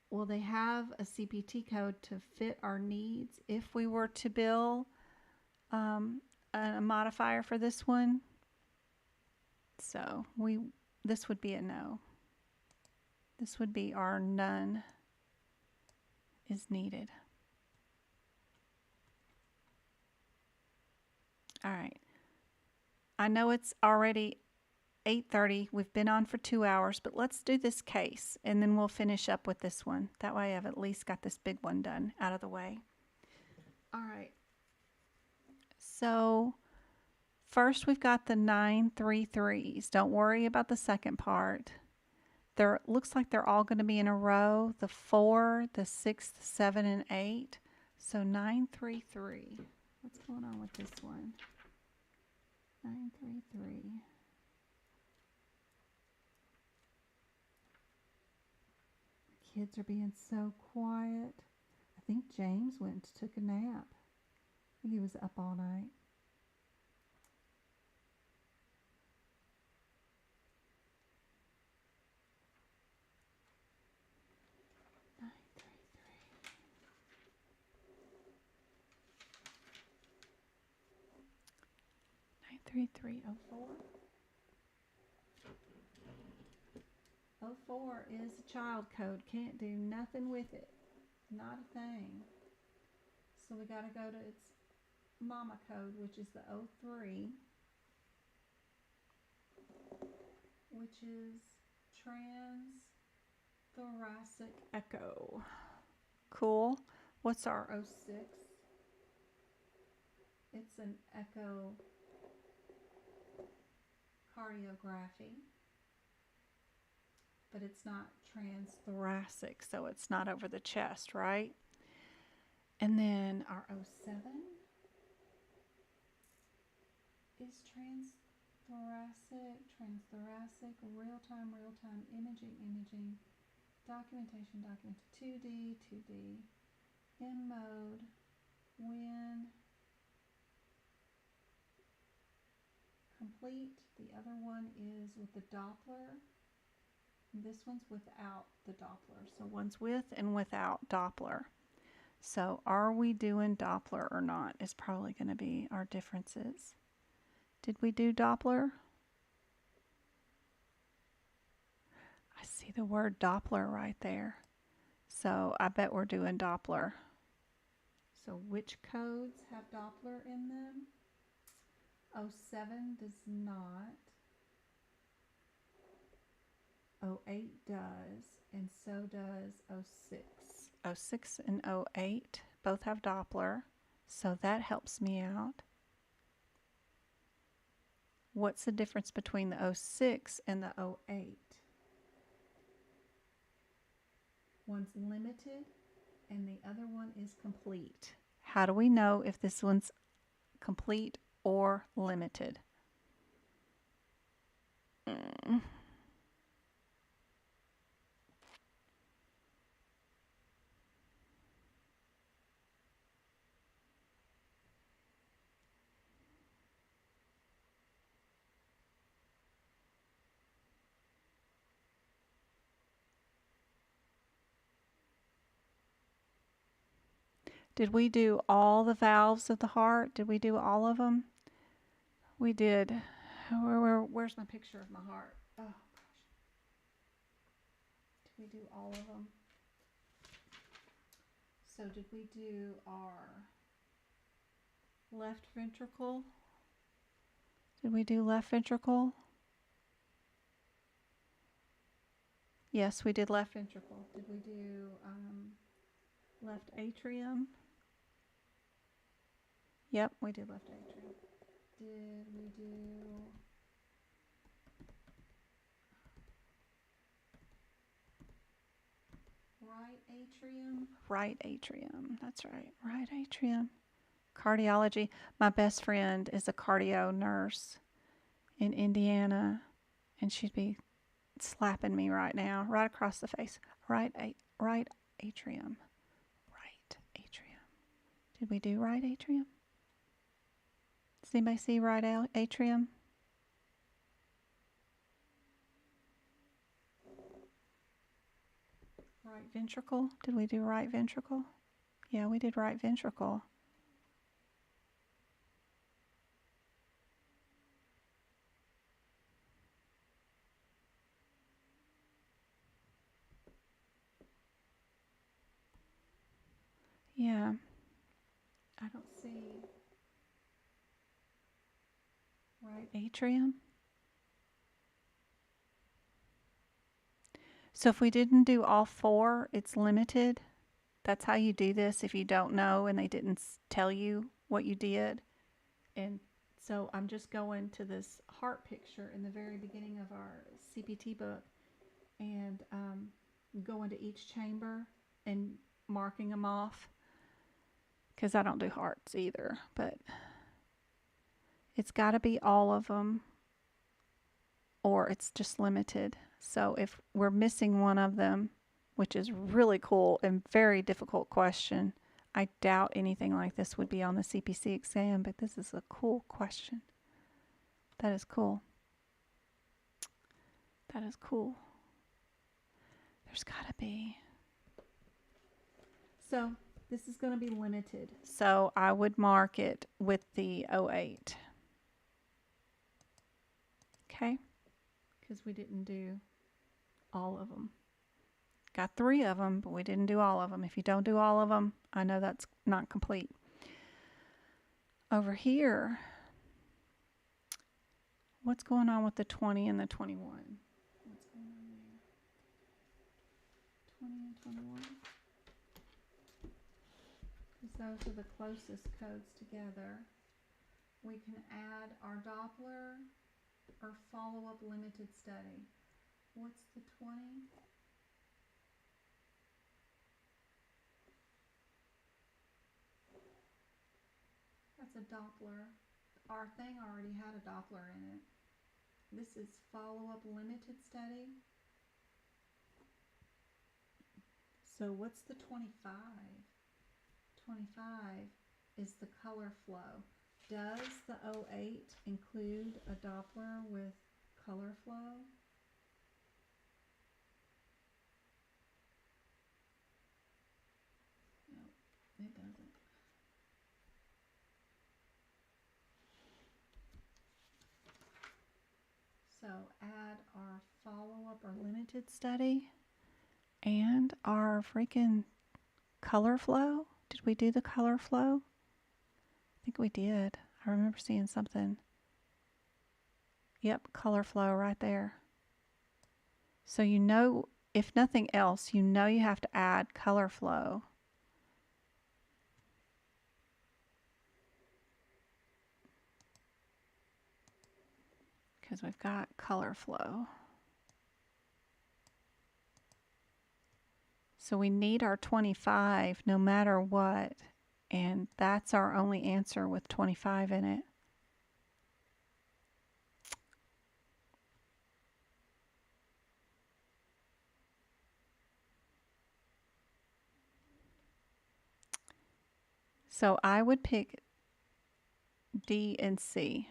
Will they have a CPT code to fit our needs if we were to bill a modifier for this one? So this would be a no. This would be our none is needed. All right. I know it's already 8:30. We've been on for 2 hours, but let's do this case and then we'll finish up with this one. That way I've at least got this big one done out of the way. All right. So first we've got the 933s. Don't worry about the second part. Looks like they're all going to be in a row. The 4, the 6, the 7, and 8. So 933. What's going on with this one? 933. Kids are being so quiet. I think James went and took a nap. I think he was up all night. 3304. 04 is a child code. Can't do nothing with it. Not a thing. So we got to go to its mama code, which is the 03, which is transthoracic echo. Cool. What's our 06? It's an echocardiography, but it's not transthoracic, so it's not over the chest, right? And then our 07 is transthoracic, real-time imaging, documentation, 2D, M mode, when complete. The other one is with the Doppler. This one's without the Doppler. So one's with and without Doppler. So are we doing Doppler or not is probably going to be our differences. Did we do Doppler? I see the word Doppler right there. So I bet we're doing Doppler. So which codes have Doppler in them? 07 does not. 08 does, and so does 06. 06 and 08 both have Doppler, so that helps me out. What's the difference between the 06 and the 08? One's limited and the other one is complete. How do we know if this one's complete or limited? Did we do all the valves of the heart? Did we do all of them? We did. Where's my picture of my heart? Oh, gosh. Did we do all of them? So did we do our left ventricle? Did we do left ventricle? Yes, we did left ventricle. Did we do left atrium? Yep, we did left atrium. Did we do right atrium? Right atrium, that's right, right atrium. Cardiology. My best friend is a cardio nurse in Indiana, and she'd be slapping me right now, right across the face. Right atrium. Right atrium. Did we do right atrium? Does anybody see right atrium? Right ventricle. Did we do right ventricle? Yeah, we did right ventricle. Yeah. I don't see right atrium. So if we didn't do all four, it's limited. That's how you do this if you don't know and they didn't tell you what you did. And so I'm just going to this heart picture in the very beginning of our CPT book and going to each chamber and marking them off, because I don't do hearts either, but it's got to be all of them or it's just limited. So if we're missing one of them, which is really cool and very difficult question, I doubt anything like this would be on the CPC exam, but this is a cool question. That is cool. That is cool. There's got to be. So this is going to be limited. So I would mark it with the 08. okay? Because we didn't do all of them. Got 3 of them, but we didn't do all of them. If you don't do all of them, I know that's not complete. Over here, what's going on with the 20 and the 21? What's going on there? 20 and 21? Because those are the closest codes together. We can add our Doppler or follow-up limited study. What's the 20? That's a Doppler. Our thing already had a Doppler in it. This is follow-up limited study. So what's the 25? 25 is the color flow. Does the 08 include a Doppler with color flow? No, it doesn't. So add our follow-up or limited study and our freaking color flow. Did we do the color flow? I think we did. I remember seeing something. Yep, color flow right there. So you know, if nothing else, you know you have to add color flow. Because we've got color flow. So we need our 25 no matter what, and that's our only answer with 25 in it. So I would pick D and C.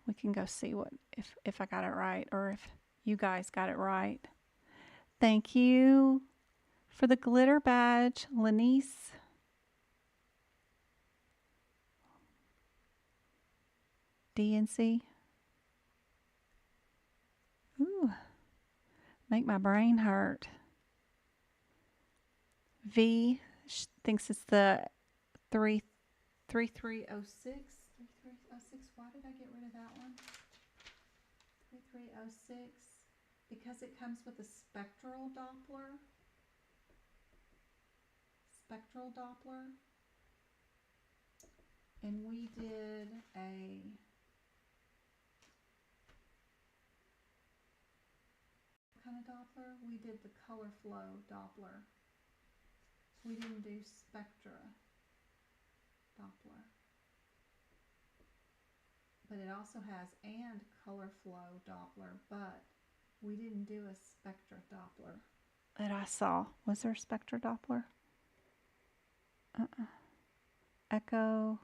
We can go see what if I got it right or if you guys got it right. Thank you for the glitter badge, Lenice. D and C. Ooh, make my brain hurt. V thinks it's the 3306. 3306. Why did I get rid of that one? 3306. Because it comes with a spectral Doppler. Spectral Doppler. And we did a what kind of Doppler? We did the color flow Doppler. We didn't do spectra Doppler. But it also has and color flow Doppler, but we didn't do a spectra Doppler. That I saw. Was there a spectra Doppler? Echo.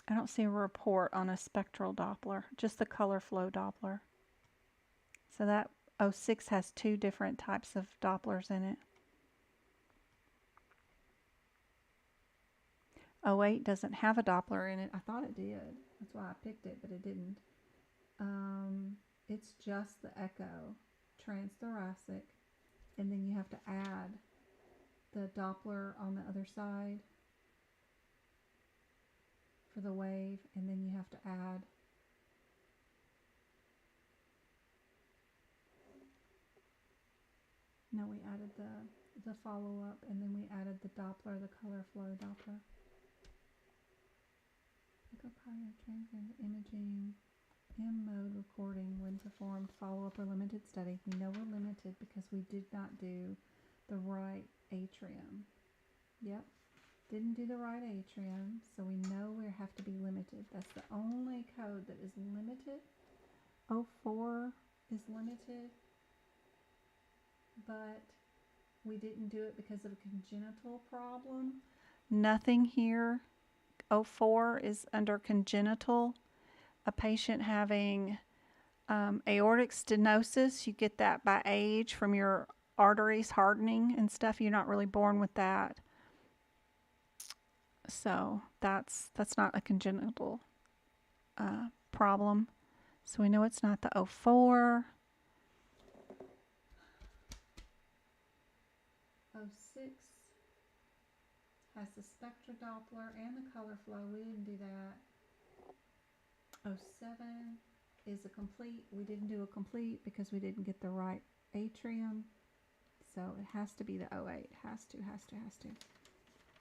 I don't see a report on a spectral Doppler, just the color flow Doppler. So that 06 has 2 different types of Dopplers in it. 08 doesn't have a Doppler in it. I thought it did. That's why I picked it, but it didn't. It's just the echo, transthoracic, and then you have to add the Doppler on the other side for the wave, and then you have to add no, we added the follow-up, and then we added the Doppler, the color flow Doppler. Echocardiogram transient imaging, M-mode recording when performed follow-up or limited study. We know we're limited because we did not do the right atrium. Yep, didn't do the right atrium, so we know we have to be limited. That's the only code that is limited. 04 is limited, but we didn't do it because of a congenital problem. Nothing here. 04 is under congenital. A patient having aortic stenosis, you get that by age from your arteries hardening and stuff. You're not really born with that. So that's not a congenital problem. So we know it's not the 04. 06 has the SpectraDoppler and the color flow. We didn't do that. 07 is a complete. We didn't do a complete because we didn't get the right atrium. So it has to be the 08. Has to.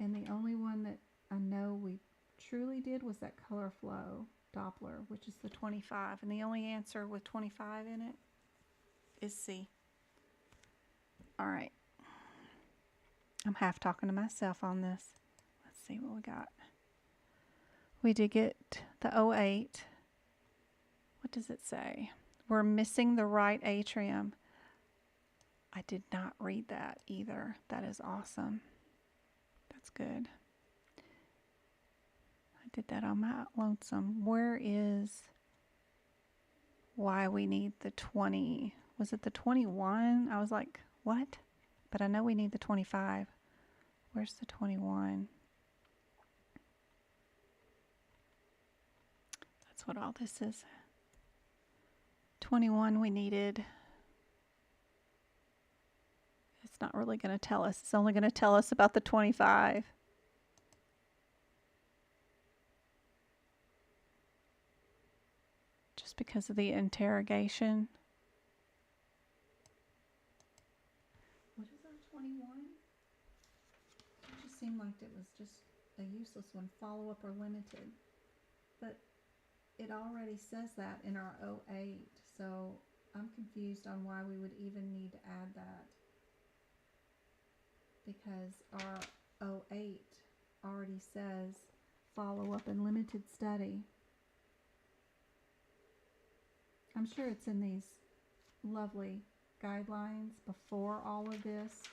And the only one that I know we truly did was that color flow Doppler, which is the 25. And the only answer with 25 in it is C. All right. I'm half talking to myself on this. Let's see what we got. We did get the 08. What does it say? We're missing the right atrium. I did not read that either. That is awesome. That's good. I did that on my lonesome. Where is why we need the 20? Was it the 21? I was like, what? But I know we need the 25. Where's the 21? That's what all this is. 21 we needed. It's not really going to tell us. It's only going to tell us about the 25. Just because of the interrogation. What is our 21? It just seemed like it was just a useless one. Follow-up or limited. But it already says that in our 08. So I'm confused on why we would even need to add that. Because our 08 already says follow-up and limited study. I'm sure it's in these lovely guidelines before all of this,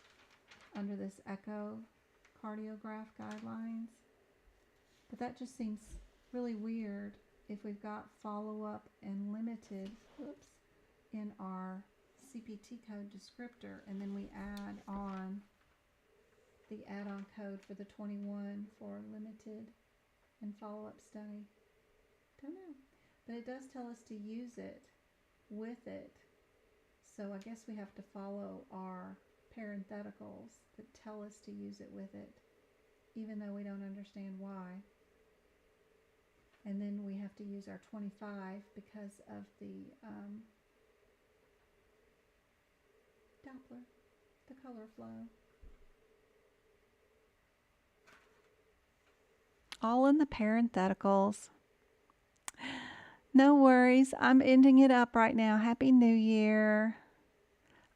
under this echocardiograph guidelines. But that just seems really weird if we've got follow-up and limited, in our CPT code descriptor, and then we add on the add-on code for the 21 for limited and follow-up study. Don't know. But it does tell us to use it with it. So I guess we have to follow our parentheticals that tell us to use it with it, even though we don't understand why. And then we have to use our 25 because of the Doppler, the color flow. All in the parentheticals. No worries. I'm ending it up right now. Happy New Year.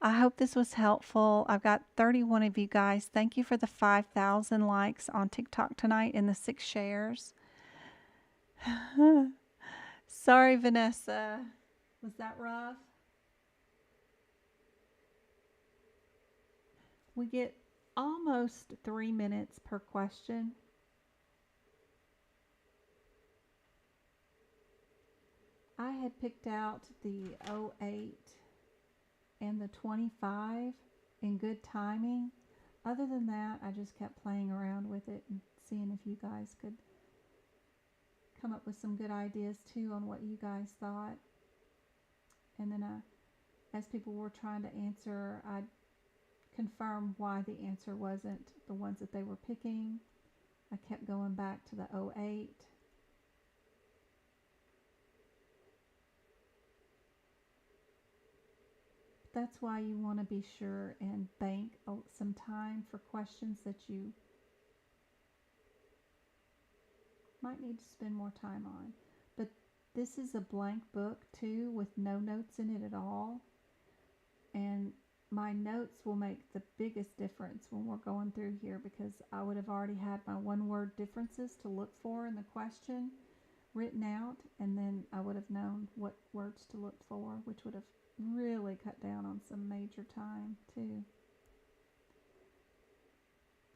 I hope this was helpful. I've got 31 of you guys. Thank you for the 5,000 likes on TikTok tonight and the 6 shares. Sorry, Vanessa. Was that rough? We get almost 3 minutes per question. I had picked out the 08 and the 25 in good timing. Other than that, I just kept playing around with it and seeing if you guys could come up with some good ideas too on what you guys thought. And then as people were trying to answer, I'd confirm why the answer wasn't the ones that they were picking. I kept going back to the 08. That's why you want to be sure and bank some time for questions that you might need to spend more time on. But this is a blank book too, with no notes in it at all. And my notes will make the biggest difference when we're going through here, because I would have already had my one-word differences to look for in the question written out, and then I would have known what words to look for, which would have really cut down on some major time too.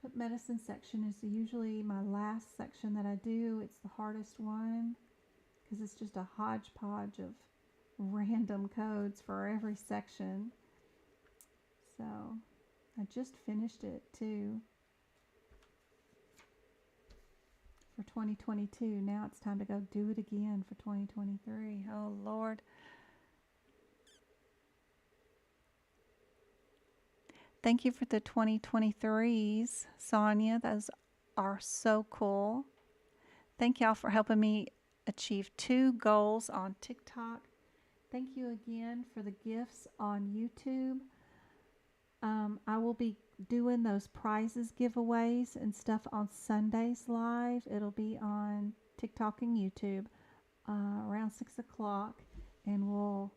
But medicine section is usually my last section that I do. It's the hardest one because it's just a hodgepodge of random codes for every section. So I just finished it too for 2022. Now it's time to go do it again for 2023. Oh Lord. Thank you for the 2023s, Sonia. Those are so cool. Thank y'all for helping me achieve 2 goals on TikTok. Thank you again for the gifts on YouTube. I will be doing those prizes giveaways and stuff on Sundays live. It'll be on TikTok and YouTube around 6 o'clock, and we'll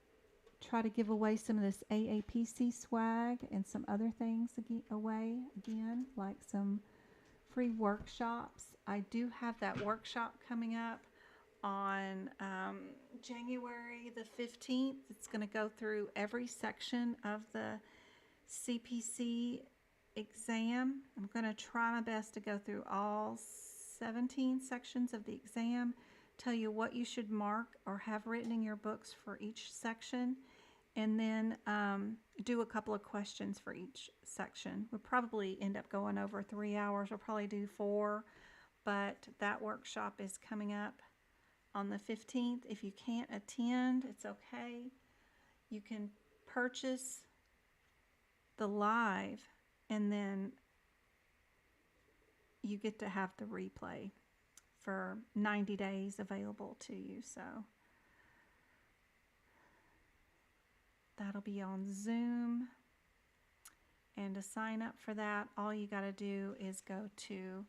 try to give away some of this AAPC swag and some other things away again, like some free workshops. I do have that workshop coming up on January the 15th. It's going to go through every section of the CPC exam. I'm going to try my best to go through all 17 sections of the exam, tell you what you should mark or have written in your books for each section, and then do a couple of questions for each section. We'll probably end up going over 3 hours. We'll probably do 4, but that workshop is coming up on the 15th. If you can't attend, it's okay. You can purchase the live, and then you get to have the replay for 90 days available to you. So that'll be on Zoom. And to sign up for that, all you got to do is go to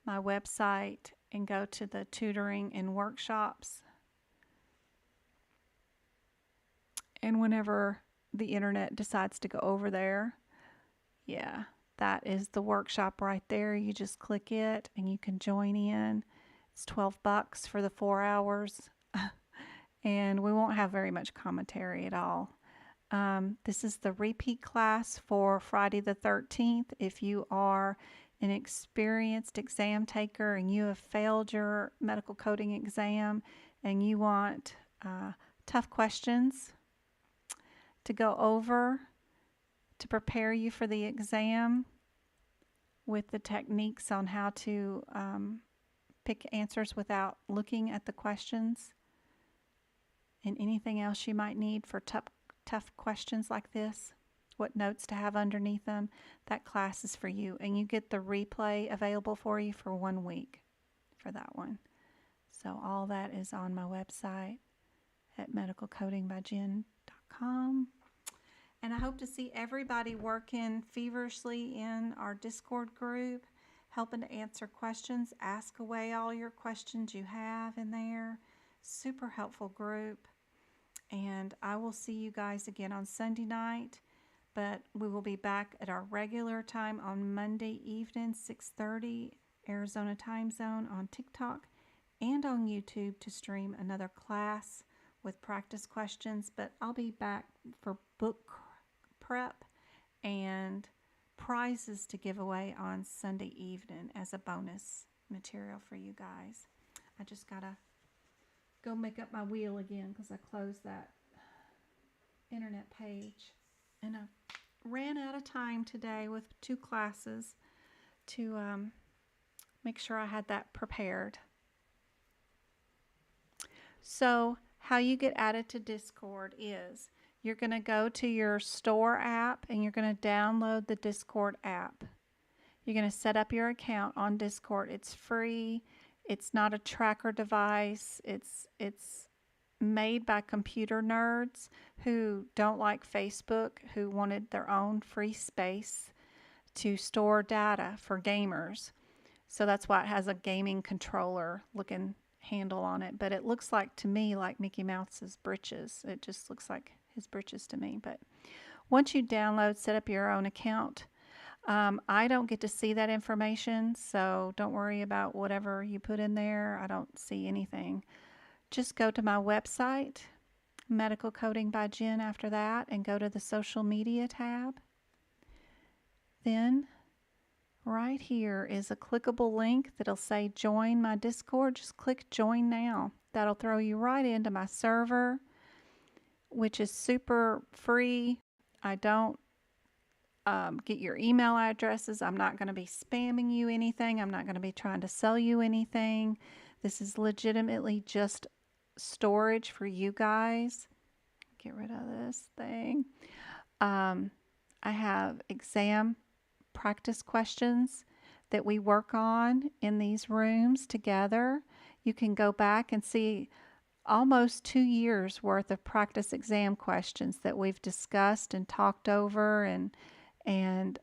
my website and go to the tutoring and workshops. And whenever the internet decides to go over there, yeah, that is the workshop right there. You just click it and you can join in. It's $12 for the 4 hours. And we won't have very much commentary at all. This is the repeat class for Friday the 13th. If you are an experienced exam taker and you have failed your medical coding exam and you want tough questions to go over to prepare you for the exam with the techniques on how to pick answers without looking at the questions, and anything else you might need for tough questions like this, what notes to have underneath them, that class is for you. And you get the replay available for you for 1 week for that one. So all that is on my website at medicalcodingbyjen.com. And I hope to see everybody working feverishly in our Discord group, helping to answer questions. Ask away all your questions you have in there. Super helpful group. And I will see you guys again on Sunday night, but we will be back at our regular time on Monday evening, 6:30 Arizona time zone, on TikTok and on YouTube to stream another class with practice questions. But I'll be back for book prep and prizes to give away on Sunday evening as a bonus material for you guys. I just gotta go make up my wheel again because I closed that internet page, and I ran out of time today with 2 classes to make sure I had that prepared. So how you get added to Discord is you're going to go to your store app and you're going to download the Discord app. You're going to set up your account on Discord. It's free. It's not a tracker device. It's made by computer nerds who don't like Facebook, who wanted their own free space to store data for gamers. So that's why it has a gaming controller looking handle on it. But it looks like, to me, like Mickey Mouse's britches. It just looks like his britches to me. But once you download, set up your own account. I don't get to see that information, so don't worry about whatever you put in there. I don't see anything. Just go to my website, Medical Coding by Jen, after that, and go to the social media tab. Then right here is a clickable link that'll say join my Discord. Just click join now. That'll throw you right into my server, which is super free. I don't get your email addresses. I'm not going to be spamming you anything. I'm not going to be trying to sell you anything. This is legitimately just storage for you guys. Get rid of this thing. I have exam practice questions that we work on in these rooms together. You can go back and see almost 2 years worth of practice exam questions that we've discussed and talked over, and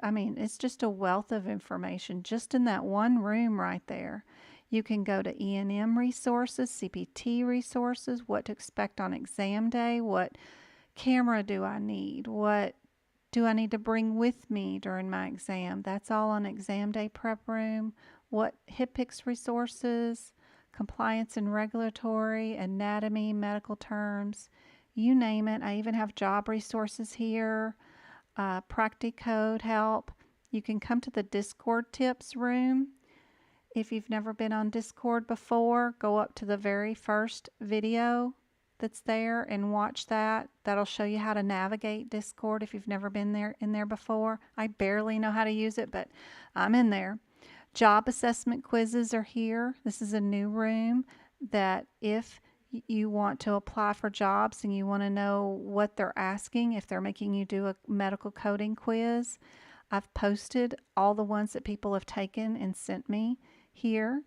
I mean, it's just a wealth of information just in that one room right there. You can go to E&M resources, CPT resources, what to expect on exam day, what camera do I need, what do I need to bring with me during my exam. That's all on exam day prep room. What HIPICS resources, compliance and regulatory, anatomy, medical terms, you name it. I even have job resources here, CPT Code help. You can come to the Discord tips room. If you've never been on Discord before, go up to the very first video that's there and watch that. That'll show you how to navigate Discord if you've never been in there before. I barely know how to use it, but I'm in there. Job assessment quizzes are here. This is a new room that if you want to apply for jobs and you want to know what they're asking, if they're making you do a medical coding quiz, I've posted all the ones that people have taken and sent me here,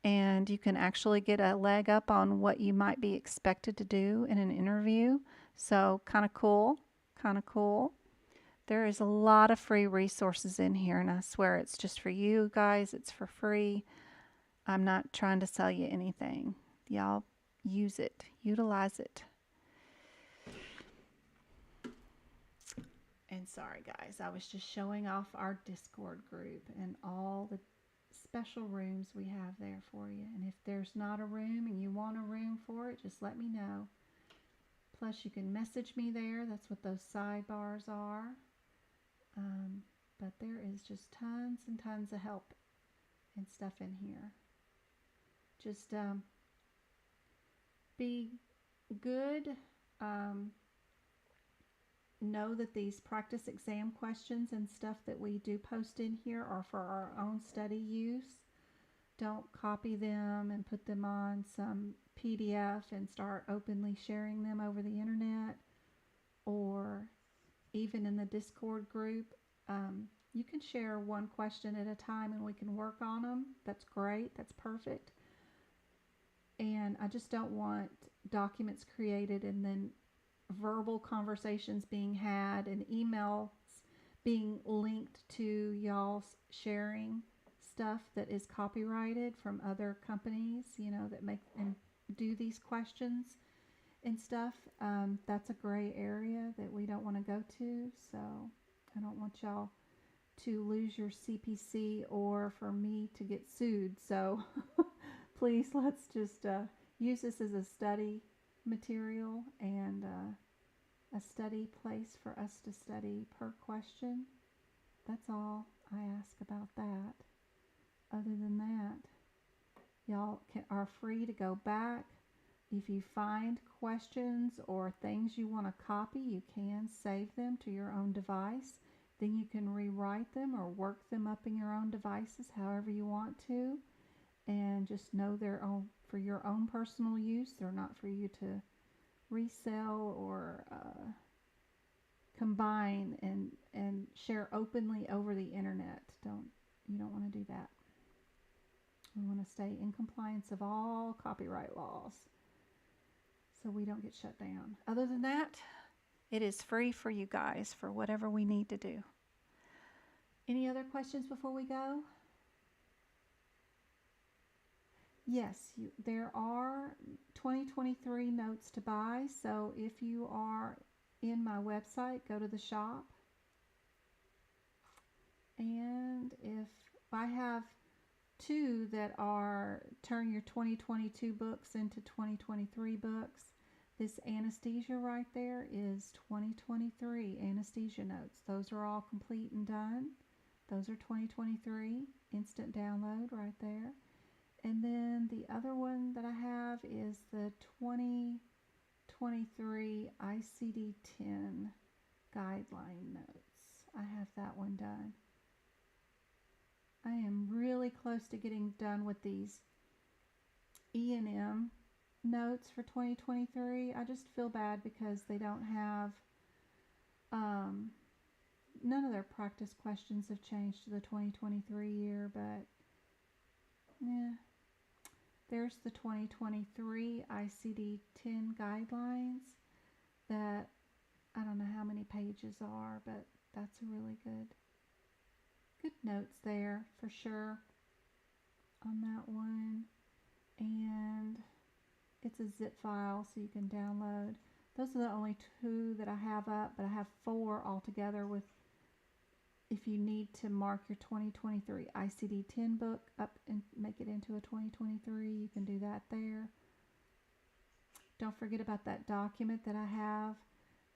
and you can actually get a leg up on what you might be expected to do in an interview. So kind of cool, kind of cool. There is a lot of free resources in here, and I swear it's just for you guys. It's for free. I'm not trying to sell you anything. Y'all use it, utilize it. And sorry guys, I was just showing off our Discord group and all the special rooms we have there for you. And if there's not a room and you want a room for it, just let me know. Plus you can message me there. That's what those sidebars are. But there is just tons and tons of help and stuff in here. Just be good. Know that these practice exam questions and stuff that we do post in here are for our own study use. Don't copy them and put them on some PDF and start openly sharing them over the internet, or even in the Discord group. You can share one question at a time and we can work on them. That's great. That's perfect. And I just don't want documents created and then verbal conversations being had and emails being linked to y'all sharing stuff that is copyrighted from other companies, you know, that make and do these questions and stuff. That's a gray area that we don't want to go to. So I don't want y'all to lose your CPC or for me to get sued. So please, let's just use this as a study material and a study place for us to study per question. That's all I ask about that. Other than that, y'all are free to go back. If you find questions or things you want to copy, you can save them to your own device. Then you can rewrite them or work them up in your own devices however you want to. And just know they're for your own personal use. They're not for you to resell or combine and share openly over the internet. You don't want to do that. We want to stay in compliance of all copyright laws so we don't get shut down. Other than that, it is free for you guys for whatever we need to do. Any other questions before we go? Yes, there are 2023 notes to buy. So if you are in my website, go to the shop. And if I have two that are turn your 2022 books into 2023 books. This anesthesia right there is 2023 anesthesia notes. Those are all complete and done. Those are 2023 instant download right there. And then the other one that I have is the 2023 ICD-10 guideline notes. I have that one done. I am really close to getting done with these E&M notes for 2023. I just feel bad because they don't have, none of their practice questions have changed to the 2023 year, but yeah. There's the 2023 ICD-10 guidelines that I don't know how many pages are, but that's a really good notes there for sure on that one. And it's a zip file so you can download. Those are the only two that I have up, but I have 4 altogether with, if you need to mark your 2023 ICD-10 book up and make it into a 2023, you can do that there. Don't forget about that document that I have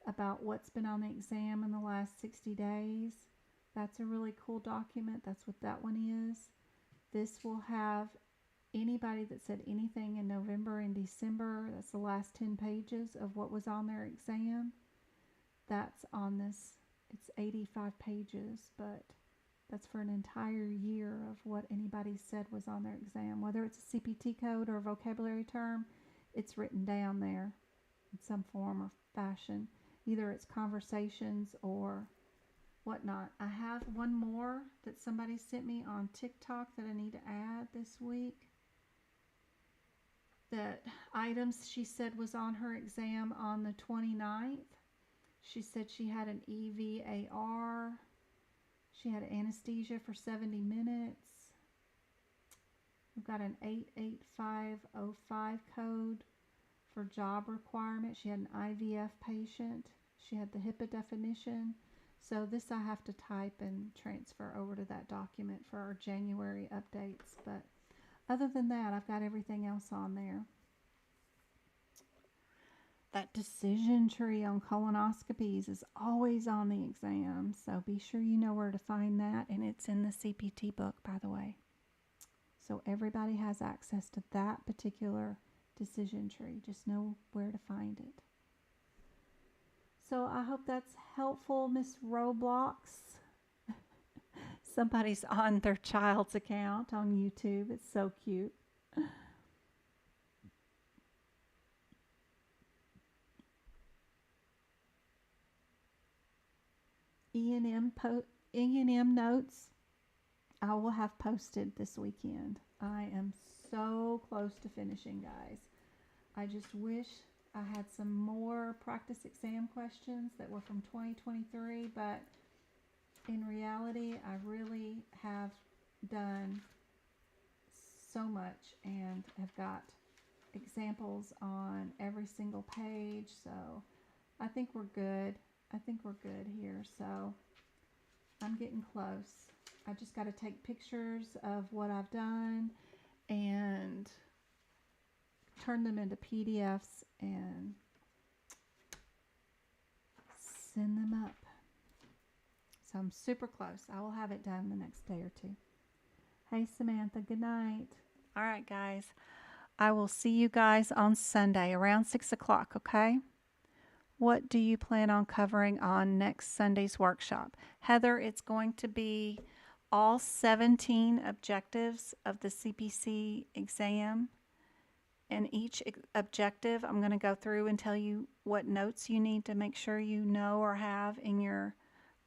about what's been on the exam in the last 60 days. That's a really cool document. That's what that one is. This will have anybody that said anything in November and December. That's the last 10 pages of what was on their exam. That's on this. It's 85 pages, but that's for an entire year of what anybody said was on their exam. Whether it's a CPT code or a vocabulary term, it's written down there in some form or fashion. Either it's conversations or whatnot. I have one more that somebody sent me on TikTok that I need to add this week. That items she said was on her exam on the 29th. She said she had an EVAR. She had anesthesia for 70 minutes. We've got an 88505 code for job requirement. She had an IVF patient. She had the HIPAA definition. So this I have to type and transfer over to that document for our January updates. But other than that, I've got everything else on there. That decision tree on colonoscopies is always on the exam, so be sure you know where to find that, and it's in the CPT book, by the way. So everybody has access to that particular decision tree. Just know where to find it. So I hope that's helpful, Miss Roblox. Somebody's on their child's account on YouTube. It's so cute. E&M notes I will have posted this weekend. I am so close to finishing, guys. I just wish I had some more practice exam questions that were from 2023, but in reality, I really have done so much and have got examples on every single page, so I think we're good. I think we're good here, so I'm getting close. I just got to take pictures of what I've done and turn them into PDFs and send them up. So I'm super close. I will have it done the next day or two. Hey, Samantha, good night. All right, guys. I will see you guys on Sunday around 6 o'clock, okay? What do you plan on covering on next Sunday's workshop? Heather, it's going to be all 17 objectives of the CPC exam. And each objective, I'm going to go through and tell you what notes you need to make sure you know or have in your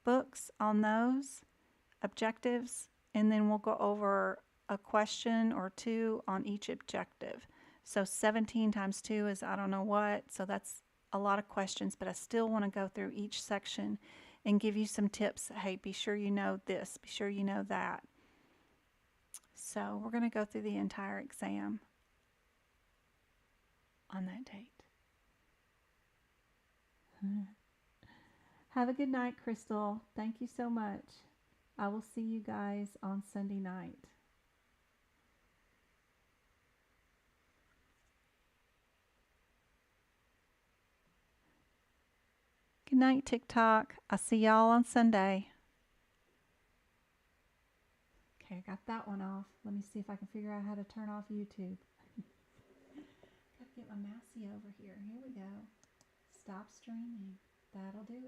books on those objectives. And then we'll go over a question or two on each objective. So 17 times 2 is I don't know what, so that's a lot of questions, but I still want to go through each section and give you some tips. Hey, be sure you know this, be sure you know that. So we're going to go through the entire exam on that date. Have a good night, Crystal. Thank you so much. I will see you guys on Sunday night. Good night, TikTok. I'll see y'all on Sunday. Okay, I got that one off. Let me see if I can figure out how to turn off YouTube. Gotta get my mousey over here. Here we go. Stop streaming. That'll do it.